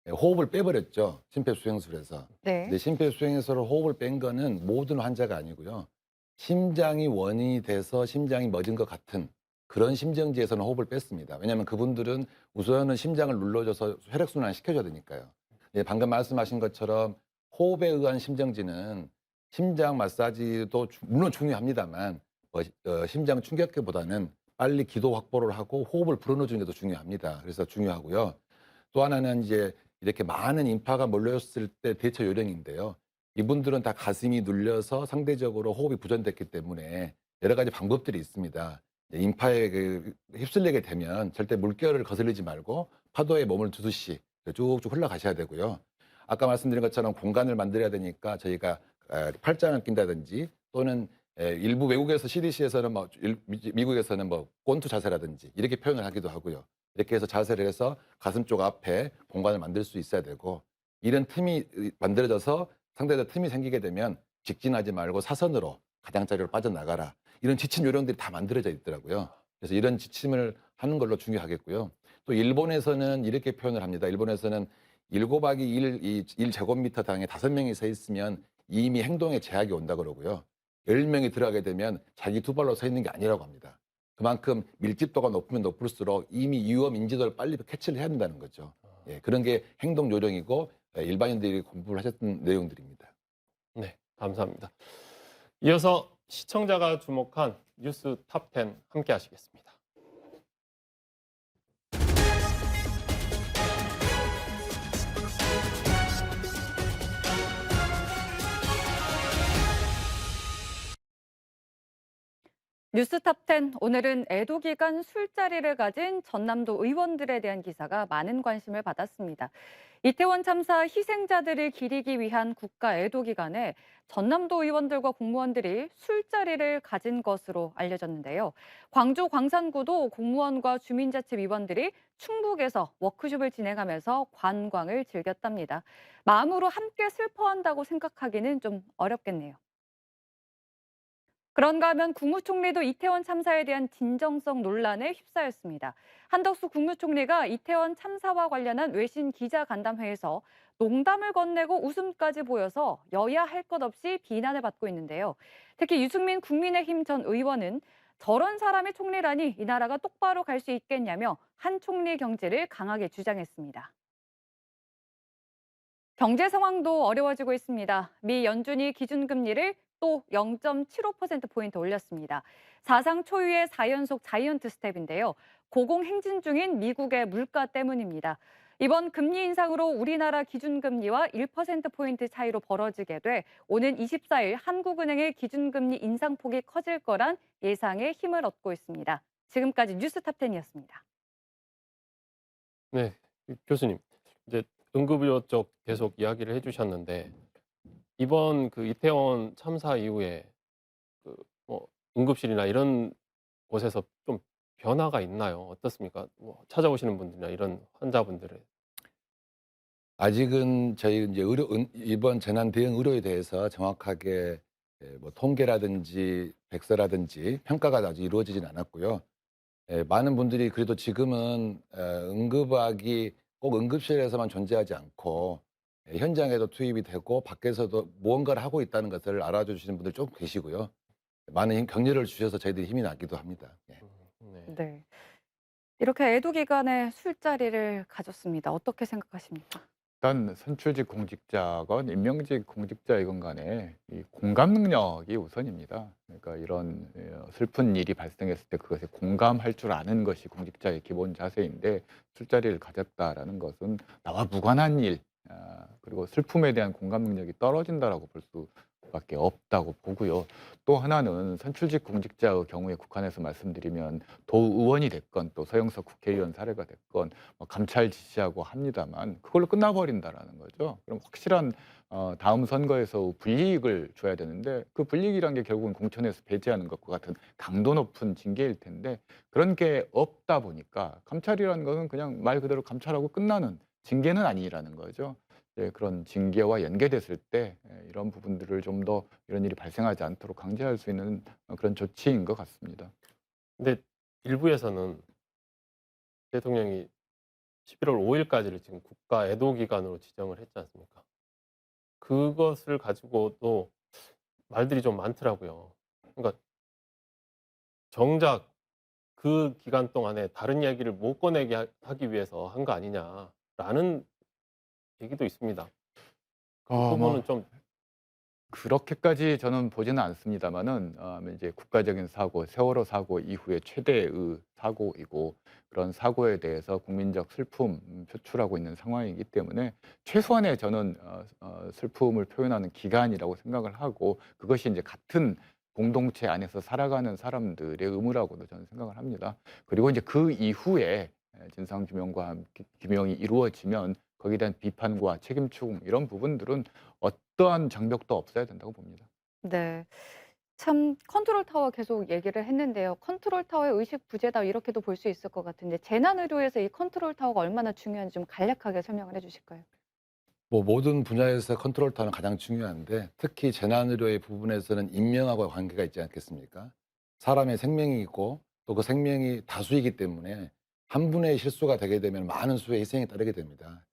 호흡을 빼버렸죠. 심폐소생술에서. 네. 근데 심폐소생술로 호흡을 뺀 거는 모든 환자가 아니고요. 심장이 원인이 돼서 심장이 멎은 것 같은 그런 심정지에서는 호흡을 뺐습니다. 왜냐하면 그분들은 우선은 심장을 눌러줘서 혈액순환을 시켜줘야 되니까요. 예, 방금 말씀하신 것처럼 호흡에 의한 심정지는 심장 마사지도 물론 중요합니다만 심장 충격기보다는 빨리 기도 확보를 하고 호흡을 불어넣어주는 게 더 중요합니다. 그래서 중요하고요. 또 하나는 이제 이렇게 많은 인파가 몰려있을 때 대처 요령인데요. 이분들은 다 가슴이 눌려서 상대적으로 호흡이 부전됐기 때문에 여러 가지 방법들이 있습니다. 인파에 휩쓸리게 되면 절대 물결을 거슬리지 말고 파도에 몸을 두듯이 쭉쭉 흘러가셔야 되고요. 아까 말씀드린 것처럼 공간을 만들어야 되니까 저희가 팔짱을 낀다든지 또는 일부 외국에서 CDC에서는 미국에서는 꼰투 자세라든지 이렇게 표현을 하기도 하고요. 이렇게 해서 자세를 해서 가슴 쪽 앞에 공간을 만들 수 있어야 되고 이런 틈이 만들어져서 상대적 틈이 생기게 되면 직진하지 말고 사선으로 가장자리로 빠져나가라. 이런 지침 요령들이 다 만들어져 있더라고요. 그래서 이런 지침을 하는 걸로 중요하겠고요. 또 일본에서는 이렇게 표현을 합니다. 일본에서는 1곱하기 1제곱미터 당에 5명이 서 있으면 이미 행동에 제약이 온다 그러고요. 10명이 들어가게 되면 자기 두 발로 서 있는 게 아니라고 합니다. 그만큼 밀집도가 높으면 높을수록 이미 위험 인지도를 빨리 캐치를 해야 된다는 거죠. 예, 그런 게 행동 요령이고 일반인들이 공부를 하셨던 내용들입니다. 네, 감사합니다. 이어서 시청자가 주목한 뉴스 탑10 함께 하시겠습니다. 뉴스탑10 오늘은 애도 기간 술자리를 가진 전남도 의원들에 대한 기사가 많은 관심을 받았습니다. 이태원 참사 희생자들을 기리기 위한 국가 애도 기간에 전남도 의원들과 공무원들이 술자리를 가진 것으로 알려졌는데요. 광주 광산구도 공무원과 주민자치위원들이 충북에서 워크숍을 진행하면서 관광을 즐겼답니다. 마음으로 함께 슬퍼한다고 생각하기는 좀 어렵겠네요. 그런가 하면 국무총리도 이태원 참사에 대한 진정성 논란에 휩싸였습니다. 한덕수 국무총리가 이태원 참사와 관련한 외신 기자간담회에서 농담을 건네고 웃음까지 보여서 여야 할 것 없이 비난을 받고 있는데요. 특히 유승민 국민의힘 전 의원은 저런 사람이 총리라니 이 나라가 똑바로 갈 수 있겠냐며 한 총리 경제를 강하게 주장했습니다. 경제 상황도 어려워지고 있습니다. 미 연준이 기준금리를 또 0.75%포인트 올렸습니다. 사상 초유의 4연속 자이언트 스텝인데요. 고공행진 중인 미국의 물가 때문입니다. 이번 금리 인상으로 우리나라 기준금리와 1%포인트 차이로 벌어지게 돼 오는 24일 한국은행의 기준금리 인상폭이 커질 거란 예상에 힘을 얻고 있습니다. 지금까지 뉴스탑10이었습니다. 네, 교수님. 이제 응급의료 쪽 계속 이야기를 해주셨는데 이번 그 이태원 참사 이후에 응급실이나 이런 곳에서 좀 변화가 있나요? 어떻습니까? 찾아오시는 분들이나 이런 환자분들의. 아직은 저희 이제 이번 재난 대응 의료에 대해서 정확하게 통계라든지 백서라든지 평가가 아직 이루어지진 않았고요. 많은 분들이 그래도 지금은 응급의학이 꼭 응급실에서만 존재하지 않고 현장에도 투입이 되고 밖에서도 무언가를 하고 있다는 것을 알아주시는 분들 좀 계시고요. 많은 격려를 주셔서 저희들이 힘이 나기도 합니다. 예. 네. 네. 이렇게 애도 기간에 술자리를 가졌습니다. 어떻게 생각하십니까? 일단 선출직 공직자건 임명직 공직자이건 간에 이 공감 능력이 우선입니다. 그러니까 이런 슬픈 일이 발생했을 때 그것에 공감할 줄 아는 것이 공직자의 기본 자세인데 술자리를 가졌다라는 것은 나와 무관한 일, 그리고 슬픔에 대한 공감 능력이 떨어진다라고 볼 수밖에 없다고 보고요. 또 하나는 선출직 공직자의 경우에 국한해서 말씀드리면 도의원이 됐건 또 서영석 국회의원 사례가 됐건 뭐 감찰 지시하고 합니다만 그걸로 끝나버린다라는 거죠. 그럼 확실한 다음 선거에서 불이익을 줘야 되는데 그 불이익이란 게 결국은 공천에서 배제하는 것과 같은 강도 높은 징계일 텐데 그런 게 없다 보니까 감찰이라는 것은 그냥 말 그대로 감찰하고 끝나는 징계는 아니라는 거죠. 그런 징계와 연계됐을 때 이런 부분들을 좀 더 이런 일이 발생하지 않도록 강제할 수 있는 그런 조치인 것 같습니다. 근데 일부에서는 대통령이 11월 5일까지를 지금 국가 애도 기간으로 지정을 했지 않습니까? 그것을 가지고도 말들이 좀 많더라고요. 그러니까 정작 그 기간 동안에 다른 이야기를 못 꺼내게 하기 위해서 한 거 아니냐라는 얘기도 있습니다. 그 뭐 부분은 좀 그렇게까지 저는 보지는 않습니다만은 이제 국가적인 사고, 세월호 사고 이후에 최대의 사고이고 그런 사고에 대해서 국민적 슬픔 표출하고 있는 상황이기 때문에 최소한의 저는 슬픔을 표현하는 기간이라고 생각을 하고 그것이 이제 같은 공동체 안에서 살아가는 사람들의 의무라고도 저는 생각을 합니다. 그리고 이제 그 이후에 진상 규명과 함께 규명이 이루어지면 거기에 대한 비판과 책임 추궁 이런 부분들은 어떠한 장벽도 없어야 된다고 봅니다. 네. 참 컨트롤 타워 계속 얘기를 했는데요. 컨트롤 타워의 의식 부재다 이렇게도 볼 수 있을 것 같은데 재난 의료에서 이 컨트롤 타워가 얼마나 중요한지 좀 간략하게 설명을 해 주실까요? 뭐 모든 분야에서 컨트롤 타워는 가장 중요한데 특히 재난의료의 부분에서는 인명하고 관계가 있지 않겠습니까? 사람의 생명이 있고 또 그 생명이 다수이기 때문에 한 분의 실수가 되게 되면 많은 수의 희생이 따르게 됩니다.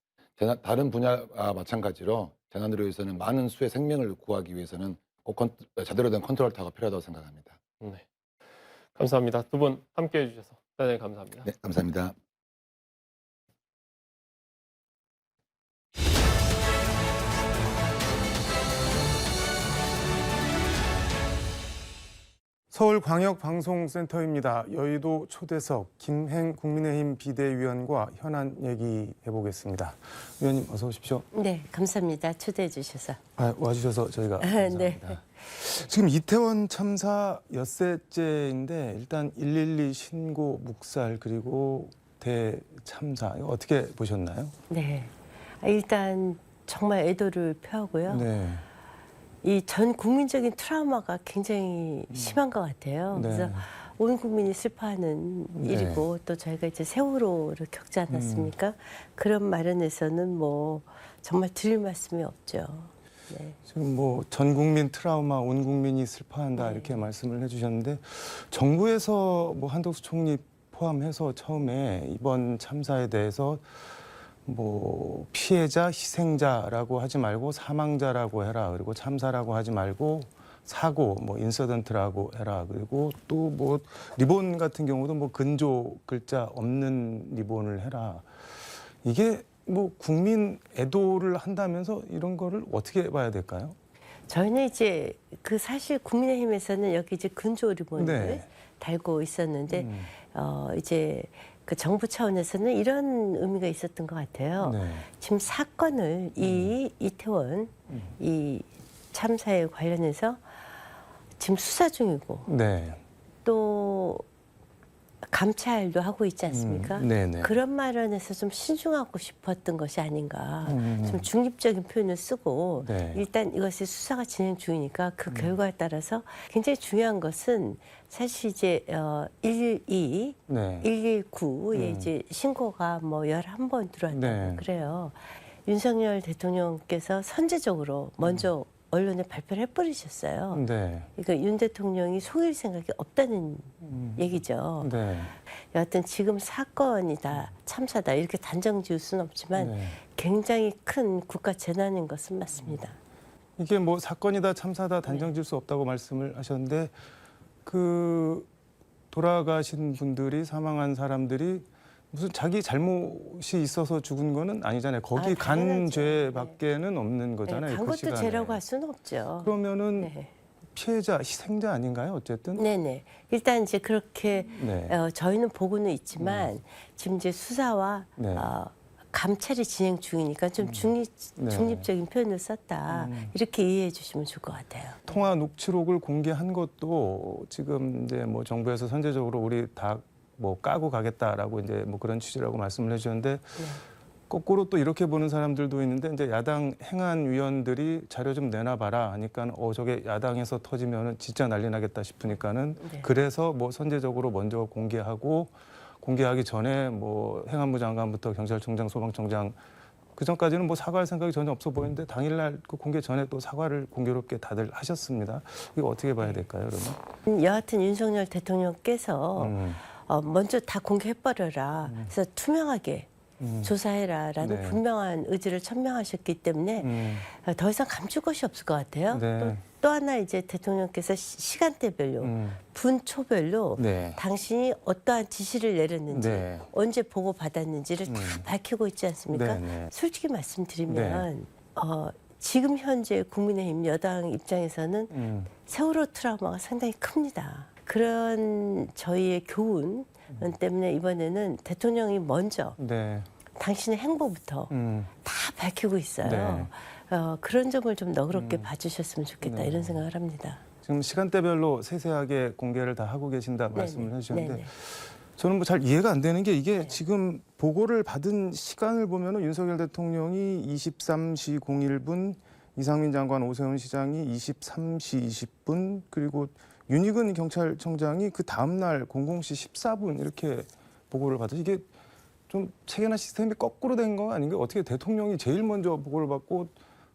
다른 분야와 마찬가지로 재난의료에서는 많은 수의 생명을 구하기 위해서는 꼭 제대로 된 컨트롤 타워가 필요하다고 생각합니다. 네. 감사합니다. 두 분 함께해 주셔서 대단히 감사합니다. 네, 감사합니다. 서울광역방송센터입니다. 여의도 초대석 김행 국민의힘 비대위원과 현안 얘기해보겠습니다. 위원님 어서 오십시오. 네, 감사합니다. 초대해 주셔서. 와주셔서 저희가 네. 감사합니다. 지금 이태원 참사 엿새째인데 일단 112 신고 묵살 그리고 대참사 이거 어떻게 보셨나요? 네, 일단 정말 애도를 표하고요. 네. 이 전 국민적인 트라우마가 굉장히 심한 것 같아요. 네. 그래서 온 국민이 슬퍼하는 네. 일이고 또 저희가 이제 세월호를 겪지 않았습니까? 그런 마련에서는 뭐 정말 드릴 말씀이 없죠. 네. 지금 뭐 전 국민 트라우마, 온 국민이 슬퍼한다 네. 이렇게 말씀을 해주셨는데 정부에서 뭐 한덕수 총리 포함해서 처음에 이번 참사에 대해서 뭐 피해자, 희생자라고 하지 말고 사망자라고 해라. 그리고 참사라고 하지 말고 사고, 뭐 인서던트라고 해라. 그리고 또 뭐 리본 같은 경우도 뭐 근조 글자 없는 리본을 해라. 이게 뭐 국민 애도를 한다면서 이런 거를 어떻게 봐야 될까요? 저희는 이제 그 사실 국민의힘에서는 여기 이제 근조 리본을 네. 달고 있었는데 이제 그 정부 차원에서는 이런 의미가 있었던 것 같아요. 네. 지금 사건을 이 이태원 이 참사에 관련해서 지금 수사 중이고 네. 또 감찰도 하고 있지 않습니까? 네네. 그런 마련에서 좀 신중하고 싶었던 것이 아닌가. 좀 중립적인 표현을 쓰고 네. 일단 이것이 수사가 진행 중이니까 그 결과에 따라서 굉장히 중요한 것은 사실 이제 112, 네. 119에 이제 신고가 뭐 11번 들어왔다고 네. 그래요. 윤석열 대통령께서 선제적으로 먼저 언론에 발표를 해버리셨어요. 네. 그러니까 윤 대통령이 속일 생각이 없다는 얘기죠. 네. 여하튼 지금 사건이 다 참사다 이렇게 단정 지을 수는 없지만 네. 굉장히 큰 국가 재난인 것은 맞습니다. 이게 뭐 사건이다 참사다 단정질 수 없다고 말씀을 하셨는데 그 돌아가신 분들이 사망한 사람들이 무슨 자기 잘못이 있어서 죽은 거는 아니잖아요. 거기 간 당연하죠. 죄밖에는 없는 거잖아요. 네, 간 그 것도 시간에. 죄라고 할 수는 없죠. 그러면은 네. 피해자, 희생자 아닌가요? 어쨌든. 네네. 일단 이제 그렇게 네. 저희는 보고는 있지만 지금 이제 수사와 네. 감찰이 진행 중이니까 좀 네. 중립적인 표현을 썼다. 이렇게 이해해 주시면 좋을 것 같아요. 통화 녹취록을 공개한 것도 지금 이제 뭐 정부에서 선제적으로 우리 다 뭐 까고 가겠다라고 이제 뭐 그런 취지라고 말씀을 해주셨는데 거꾸로 또 이렇게 보는 사람들도 있는데 이제 야당 행안 위원들이 자료 좀 내놔봐라 하니까 저게 야당에서 터지면은 진짜 난리 나겠다 싶으니까는 네. 그래서 뭐 선제적으로 먼저 공개하고 공개하기 전에 뭐 행안부 장관부터 경찰청장, 소방청장 그 전까지는 뭐 사과할 생각이 전혀 없어 보이는데 당일날 그 공개 전에 또 사과를 공교롭게 다들 하셨습니다. 이거 어떻게 봐야 될까요, 그러면? 여하튼 윤석열 대통령께서 먼저 다 공개해버려라. 그래서 투명하게 조사해라라는 네. 분명한 의지를 천명하셨기 때문에 더 이상 감출 것이 없을 것 같아요. 네. 또 하나 이제 대통령께서 시간대별로 분초별로 네. 당신이 어떠한 지시를 내렸는지 네. 언제 보고 받았는지를 다 밝히고 있지 않습니까? 네, 네. 솔직히 말씀드리면 지금 현재 국민의힘 여당 입장에서는 세월호 트라우마가 상당히 큽니다. 그런 저희의 교훈 때문에 이번에는 대통령이 먼저 네. 당신의 행보부터 다 밝히고 있어요. 네. 그런 점을 좀 너그럽게 봐주셨으면 좋겠다 네. 이런 생각을 합니다. 지금 시간대별로 세세하게 공개를 다 하고 계신다 말씀을 네네. 해주셨는데 네네. 저는 뭐 잘 이해가 안 되는 게 이게 네. 지금 보고를 받은 시간을 보면은 윤석열 대통령이 23시 01분, 이상민 장관, 오세훈 시장이 23시 20분, 그리고 윤희근 경찰청장이 그 다음 날 00시 14분 이렇게 보고를 받아서 이게 좀 체계나 시스템이 거꾸로 된 거 아닌가요? 어떻게 대통령이 제일 먼저 보고를 받고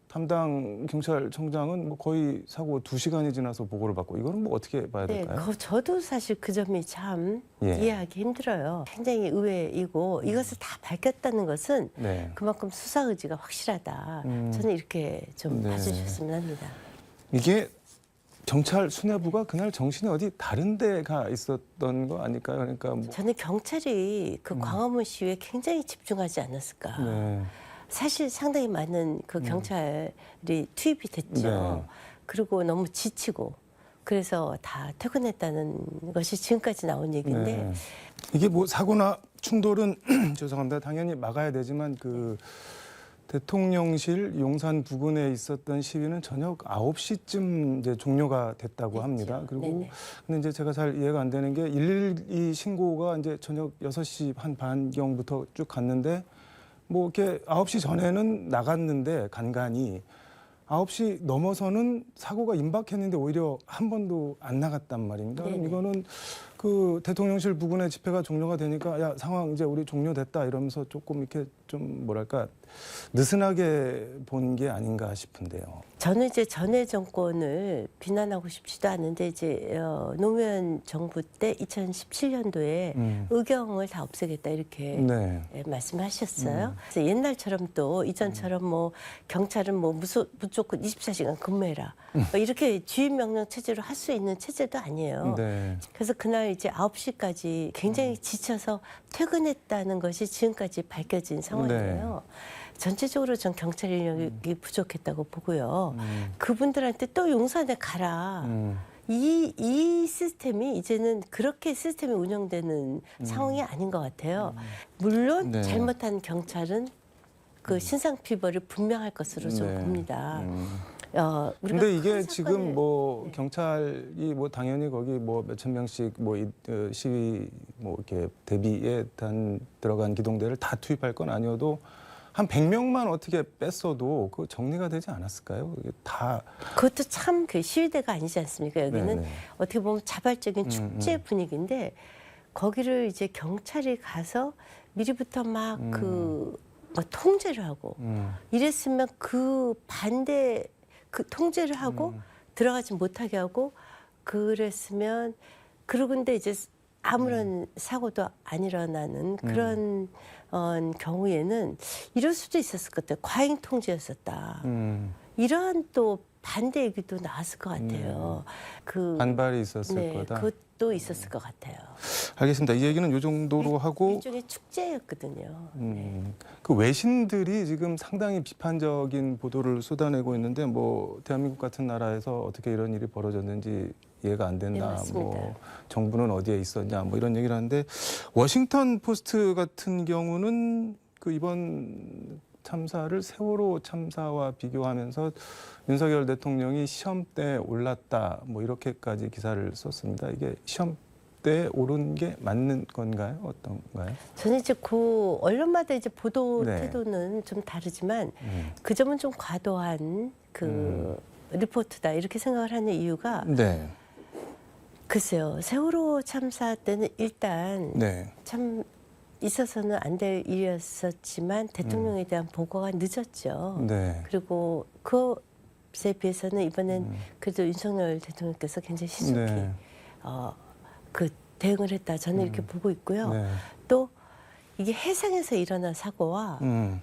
담당 경찰청장은 뭐 거의 사고 2시간이 지나서 보고를 받고 이거는 뭐 어떻게 봐야 네, 될까요? 저도 사실 그 점이 참 예. 이해하기 힘들어요. 굉장히 의외이고 이것을 다 밝혔다는 것은 네. 그만큼 수사 의지가 확실하다. 저는 이렇게 좀 네. 봐주셨으면 합니다. 이게 경찰 수뇌부가 그날 정신이 어디 다른 데가 있었던 거 아닐까요? 그러니까 뭐 저는 경찰이 그 광화문 시위에 굉장히 집중하지 않았을까. 네. 사실 상당히 많은 그 경찰이 투입이 됐죠. 네. 그리고 너무 지치고 그래서 다 퇴근했다는 것이 지금까지 나온 얘기인데 네. 이게 뭐 사고나 충돌은 죄송합니다. 당연히 막아야 되지만 그 대통령실 용산 부근에 있었던 시위는 저녁 9시쯤 이제 종료가 됐다고 합니다. 그리고 네네. 근데 이제 제가 잘 이해가 안 되는 게 112 신고가 이제 저녁 6시 한 반경부터 쭉 갔는데 뭐 이렇게 9시 전에는 나갔는데 간간히 9시 넘어서는 사고가 임박했는데 오히려 한 번도 안 나갔단 말입니다. 그럼 네네. 이거는 그 대통령실 부근의 집회가 종료가 되니까 야 상황 이제 우리 종료됐다 이러면서 조금 이렇게 좀 뭐랄까 느슨하게 본 게 아닌가 싶은데요. 저는 이제 전에 정권을 비난하고 싶지도 않은데 이제 노무현 정부 때 2017년도에 의경을 다 없애겠다 이렇게 네. 말씀하셨어요. 그래서 옛날처럼 또 이전처럼 뭐 경찰은 뭐 무조건 24시간 근무해라 뭐 이렇게 주임 명령 체제로 할 수 있는 체제도 아니에요. 네. 그래서 그날 이제 9시까지 굉장히 지쳐서 퇴근했다는 것이 지금까지 밝혀진 상황이에요. 전체적으로 전 경찰 인력이 부족했다고 보고요. 그분들한테 또 용산에 가라. 이 시스템이 이제는 그렇게 시스템이 운영되는 상황이 아닌 것 같아요. 물론 네. 잘못한 경찰은 그 신상 피벌이 분명할 것으로 좀 네. 봅니다. 우리가 근데 이게 큰 지금 뭐 네. 경찰이 뭐 당연히 거기 뭐 몇천 명씩 뭐 시위 뭐 이렇게 대비에 들어간 기동대를 다 투입할 건 아니어도 한 100명만 어떻게 뺐어도 그 정리가 되지 않았을까요? 이게 다 그것도 참 그 시위대가 아니지 않습니까? 여기는 네네. 어떻게 보면 자발적인 축제 분위기인데 거기를 이제 경찰이 가서 미리부터 막 그 뭐 통제를 하고 이랬으면 그 그 통제를 하고 들어가지 못하게 하고 그랬으면 그러고 근데 이제 아무런 사고도 안 일어나는 그런 경우에는 이럴 수도 있었을 것 같아요. 과잉 통제였었다. 이러한 또 반대 얘기도 나왔을 것 같아요. 그 반발이 있었을 네, 거다. 그것도 있었을 것 같아요. 알겠습니다. 이 얘기는 요 정도로 하고 일종의 축제였거든요. 네. 그 외신들이 지금 상당히 비판적인 보도를 쏟아내고 있는데 뭐 대한민국 같은 나라에서 어떻게 이런 일이 벌어졌는지 이해가 안 된다. 네, 맞습니다. 뭐 정부는 어디에 있었냐 뭐 이런 얘기를 하는데 워싱턴 포스트 같은 경우는 그 이번 참사를 세월호 참사와 비교하면서 윤석열 대통령이 시험대에 올랐다 뭐 이렇게까지 기사를 썼습니다. 이게 시험대에 오른 게 맞는 건가요? 어떤가요? 저는 이제 그 언론마다 이제 보도 네. 태도는 좀 다르지만 그 점은 좀 과도한 그 리포트다 이렇게 생각을 하는 이유가 네. 글쎄요. 세월호 참사 때는 일단 네. 참 있어서는 안 될 일이었었지만 대통령에 대한 보고가 늦었죠. 네. 그리고 그것에 비해서는 이번엔 그래도 윤석열 대통령께서 굉장히 신속히 네. 그 대응을 했다. 저는 이렇게 보고 있고요. 네. 또 이게 해상에서 일어난 사고와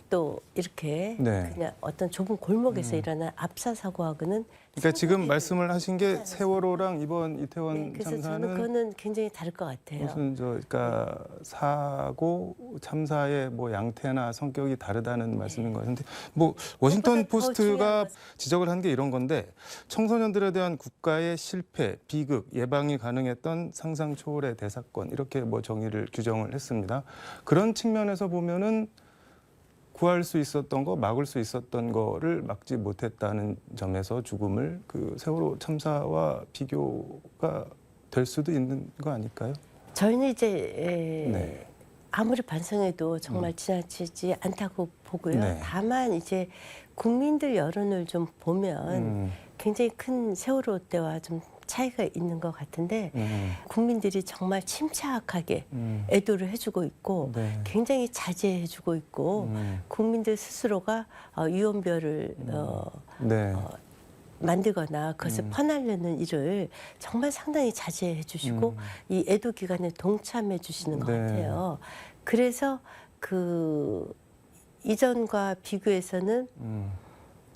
또 이렇게 네. 그냥 어떤 좁은 골목에서 일어난 압사 사고하고는 그러니까 지금 상당히 말씀을 하신 게 다르지 세월호랑 이번 네, 이태원 그래서 저는 참사는 그거는 굉장히 다를 것 같아요. 무슨 그러니까 사고 참사의 뭐 양태나 성격이 다르다는 말씀인 것 같은데 뭐 워싱턴 그것보다 더 중요한 포스트가 것은 지적을 한 게 이런 건데 청소년들에 대한 국가의 실패, 비극, 예방이 가능했던 상상 초월의 대사건 이렇게 뭐 규정을 했습니다. 그런 측면에서 보면은 구할 수 있었던 거, 막을 수 있었던 거를 막지 못했다는 점에서 죽음을 그 세월호 참사와 비교가 될 수도 있는 거 아닐까요? 저희는 이제 네. 아무리 반성해도 정말 지나치지 않다고 보고요. 네. 다만 이제 국민들 여론을 좀 보면 굉장히 큰 세월호 때와 좀 차이가 있는 것 같은데 국민들이 정말 침착하게 애도를 해주고 있고 네. 굉장히 자제해주고 있고 국민들 스스로가 유언별을 네. 만들거나 그것을 퍼나르는 일을 정말 상당히 자제해 주시고 이 애도 기간에 동참해 주시는 것 네. 같아요. 그래서 그 이전과 비교해서는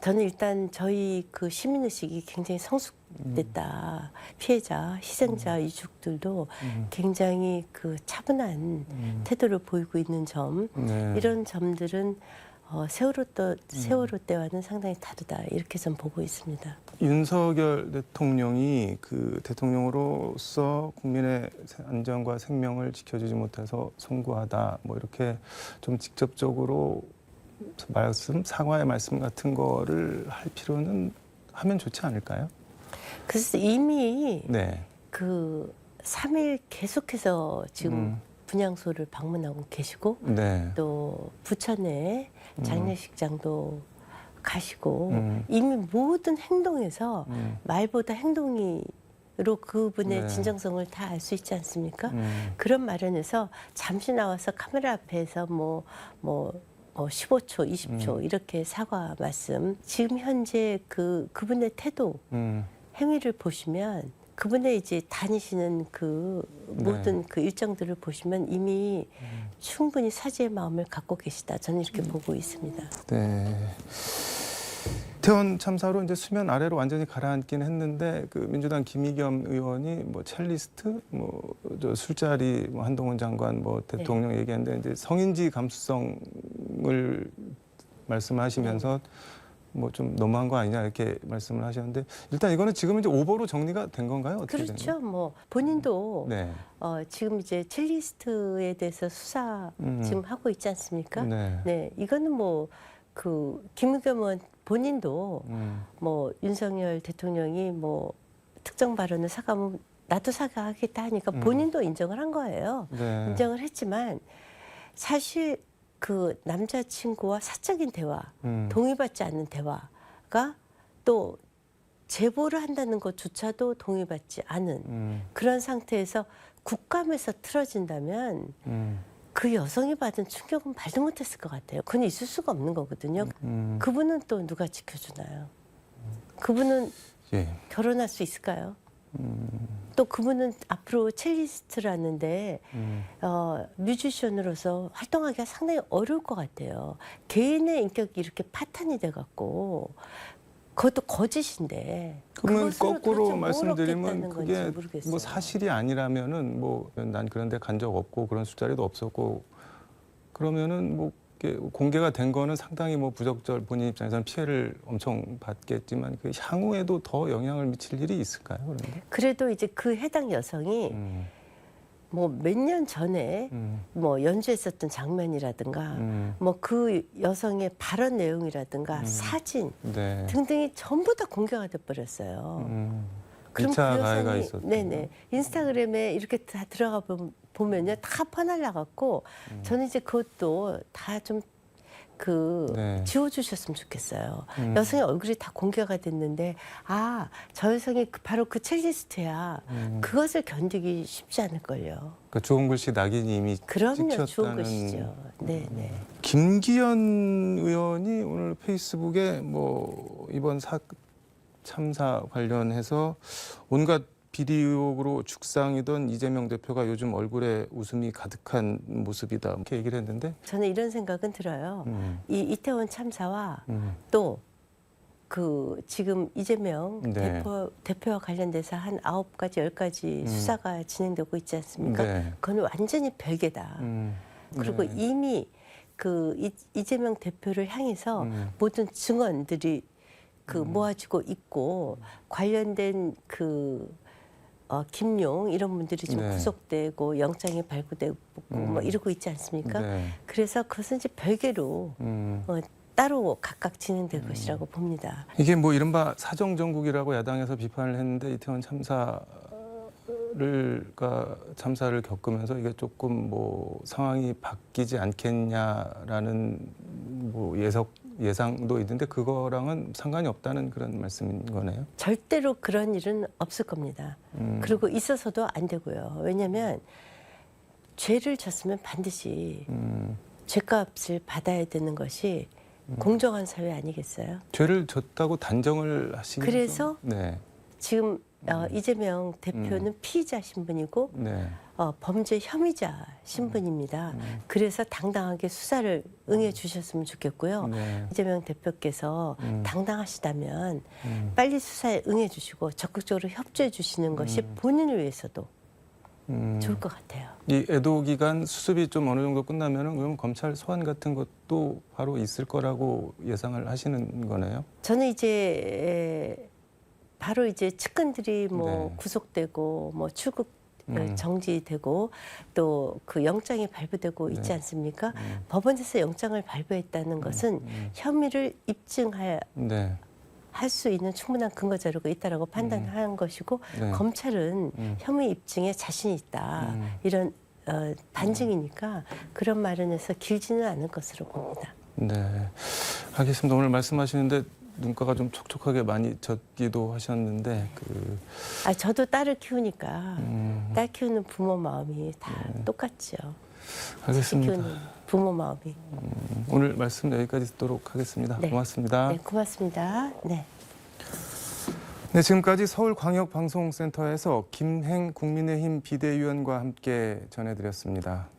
저는 일단 저희 그 시민의식이 굉장히 성숙됐다. 피해자, 희생자, 유족들도 굉장히 그 차분한 태도를 보이고 있는 점, 네. 이런 점들은 세월호 때와는 상당히 다르다. 이렇게 좀 보고 있습니다. 윤석열 대통령이 그 대통령으로서 국민의 안전과 생명을 지켜주지 못해서 송구하다. 뭐 이렇게 좀 직접적으로 사과의 말씀 같은 거를 할 필요는 하면 좋지 않을까요? 그래서 이미 네. 그 3일 계속해서 지금 분향소를 방문하고 계시고 네. 또 부천에 장례식장도 가시고 이미 모든 행동에서 말보다 행동으로 그분의 네. 진정성을 다 알 수 있지 않습니까? 그런 마련에서 잠시 나와서 카메라 앞에서 15초, 20초 이렇게 사과 말씀. 지금 현재 그분의 태도, 행위를 보시면 그분의 이제 다니시는 그 모든 그 일정들을 보시면 이미 충분히 사죄의 마음을 갖고 계시다. 저는 이렇게 보고 있습니다. 네. 이태원 참사로 이제 수면 아래로 완전히 가라앉긴 했는데 그 민주당 김의겸 의원이 뭐 첼리스트, 뭐 저 술자리, 뭐 한동훈 장관, 뭐 대통령 얘기했는데 이제 성인지 감수성을 말씀하시면서 뭐 좀 너무한 거 아니냐 이렇게 말씀을 하셨는데 일단 이거는 지금 이제 오버로 정리가 된 건가요? 어떻게 된 그렇죠. 거예요? 뭐 본인도 네. 지금 이제 첼리스트에 대해서 수사 지금 하고 있지 않습니까? 네. 네, 이거는 뭐 그 김의겸 의원 본인도 뭐 윤석열 대통령이 뭐 특정 발언을 사과하면 나도 사과하겠다 하니까 본인도 인정을 한 거예요. 네. 인정을 했지만 사실 그 남자친구와 사적인 대화, 동의받지 않는 대화가 또 제보를 한다는 것조차도 동의받지 않은 그런 상태에서 국감에서 틀어진다면 그 여성이 받은 충격은 말도 못했을 것 같아요. 그건 있을 수가 없는 거거든요. 그분은 또 누가 지켜주나요? 그분은 예. 결혼할 수 있을까요? 또 그분은 앞으로 첼리스트라는데 뮤지션으로서 활동하기가 상당히 어려울 것 같아요. 개인의 인격이 이렇게 파탄이 돼갖고 그것도 거짓인데. 그러면 그것으로 거꾸로 도대체 뭘 말씀드리면 얻겠다는 건지 그게 모르겠어요. 뭐 사실이 아니라면은 뭐 난 그런 데 간 적 없고 그런 술자리도 없었고 그러면은 뭐 이게 공개가 된 거는 상당히 뭐 부적절 본인 입장에서는 피해를 엄청 받겠지만 그 향후에도 더 영향을 미칠 일이 있을까요? 그런데? 그래도 이제 그 해당 여성이 뭐 몇 년 전에 뭐 연주했었던 장면이라든가 뭐 그 여성의 발언 내용이라든가 사진 네. 등등이 전부 다 공개가 돼버렸어요. 그럼 2차 그 가해가 여성이 있었죠. 네네 인스타그램에 이렇게 다 들어가 보면요 다 퍼날라 갖고 저는 이제 그것도 다 좀 네. 지워주셨으면 좋겠어요. 여성의 얼굴이 다 공개가 됐는데 아 저 여성이 바로 그 첼리스트야. 그것을 견디기 쉽지 않을걸요. 그러니까 좋은 글씨 낙인이 이미 그럼요 찍혔다는. 좋은 것이죠. 네네. 김기현 의원이 오늘 페이스북에 뭐 이번 참사 관련해서 온갖 비리 의혹으로 죽상이던 이재명 대표가 요즘 얼굴에 웃음이 가득한 모습이다 이렇게 얘기를 했는데 저는 이런 생각은 들어요. 이 이태원 참사와 또 그 지금 이재명 네. 대표와 관련돼서 한 9가지, 10가지 수사가 진행되고 있지 않습니까? 네. 그건 완전히 별개다. 그리고 네. 이미 그 이재명 대표를 향해서 모든 증언들이 모아지고 있고 관련된 김용 이런 분들이 좀 네. 구속되고 영장이 발부되고 뭐 이러고 있지 않습니까? 네. 그래서 그것은 이제 별개로 따로 각각 진행될 것이라고 봅니다. 이게 뭐 이른바 사정정국이라고 야당에서 비판을 했는데 이태원 참사를 겪으면서 이게 조금 뭐 상황이 바뀌지 않겠냐라는 뭐 예상도 있는데 그거랑은 상관이 없다는 그런 말씀인 거네요. 절대로 그런 일은 없을 겁니다. 그리고 있어서도 안 되고요. 왜냐하면 죄를 졌으면 반드시 죄값을 받아야 되는 것이 공정한 사회 아니겠어요? 죄를 졌다고 단정을 하시는 그래서 네. 지금 이재명 대표는 피의자 신분이고 네. 범죄 혐의자 신분입니다. 그래서 당당하게 수사를 응해 주셨으면 좋겠고요. 네. 이재명 대표께서 당당하시다면 빨리 수사에 응해 주시고 적극적으로 협조해 주시는 것이 본인을 위해서도 좋을 것 같아요. 이 애도 기간 수습이 좀 어느 정도 끝나면은 그럼 검찰 소환 같은 것도 바로 있을 거라고 예상을 하시는 거네요. 저는 이제 바로 이제 측근들이 뭐 네. 구속되고 뭐 출국 정지되고 또 그 영장이 발부되고 있지 않습니까? 법원에서 영장을 발부했다는 것은 혐의를 입증할 네. 수 있는 충분한 근거 자료가 있다라고 판단한 것이고 네. 검찰은 혐의 입증에 자신이 있다 이런 반증이니까 그런 마련에서 길지는 않을 것으로 봅니다. 네. 알겠습니다. 오늘 말씀하시는데 눈가가 좀 촉촉하게 많이 젖기도 하셨는데 저도 딸을 키우니까 딸 키우는 부모 마음이 다 똑같죠. 알겠습니다. 키우는 부모 마음이. 오늘 말씀 여기까지 듣도록 하겠습니다. 네. 고맙습니다. 네, 고맙습니다. 네. 네, 지금까지 서울광역방송센터에서 김행 국민의힘 비대위원과 함께 전해드렸습니다.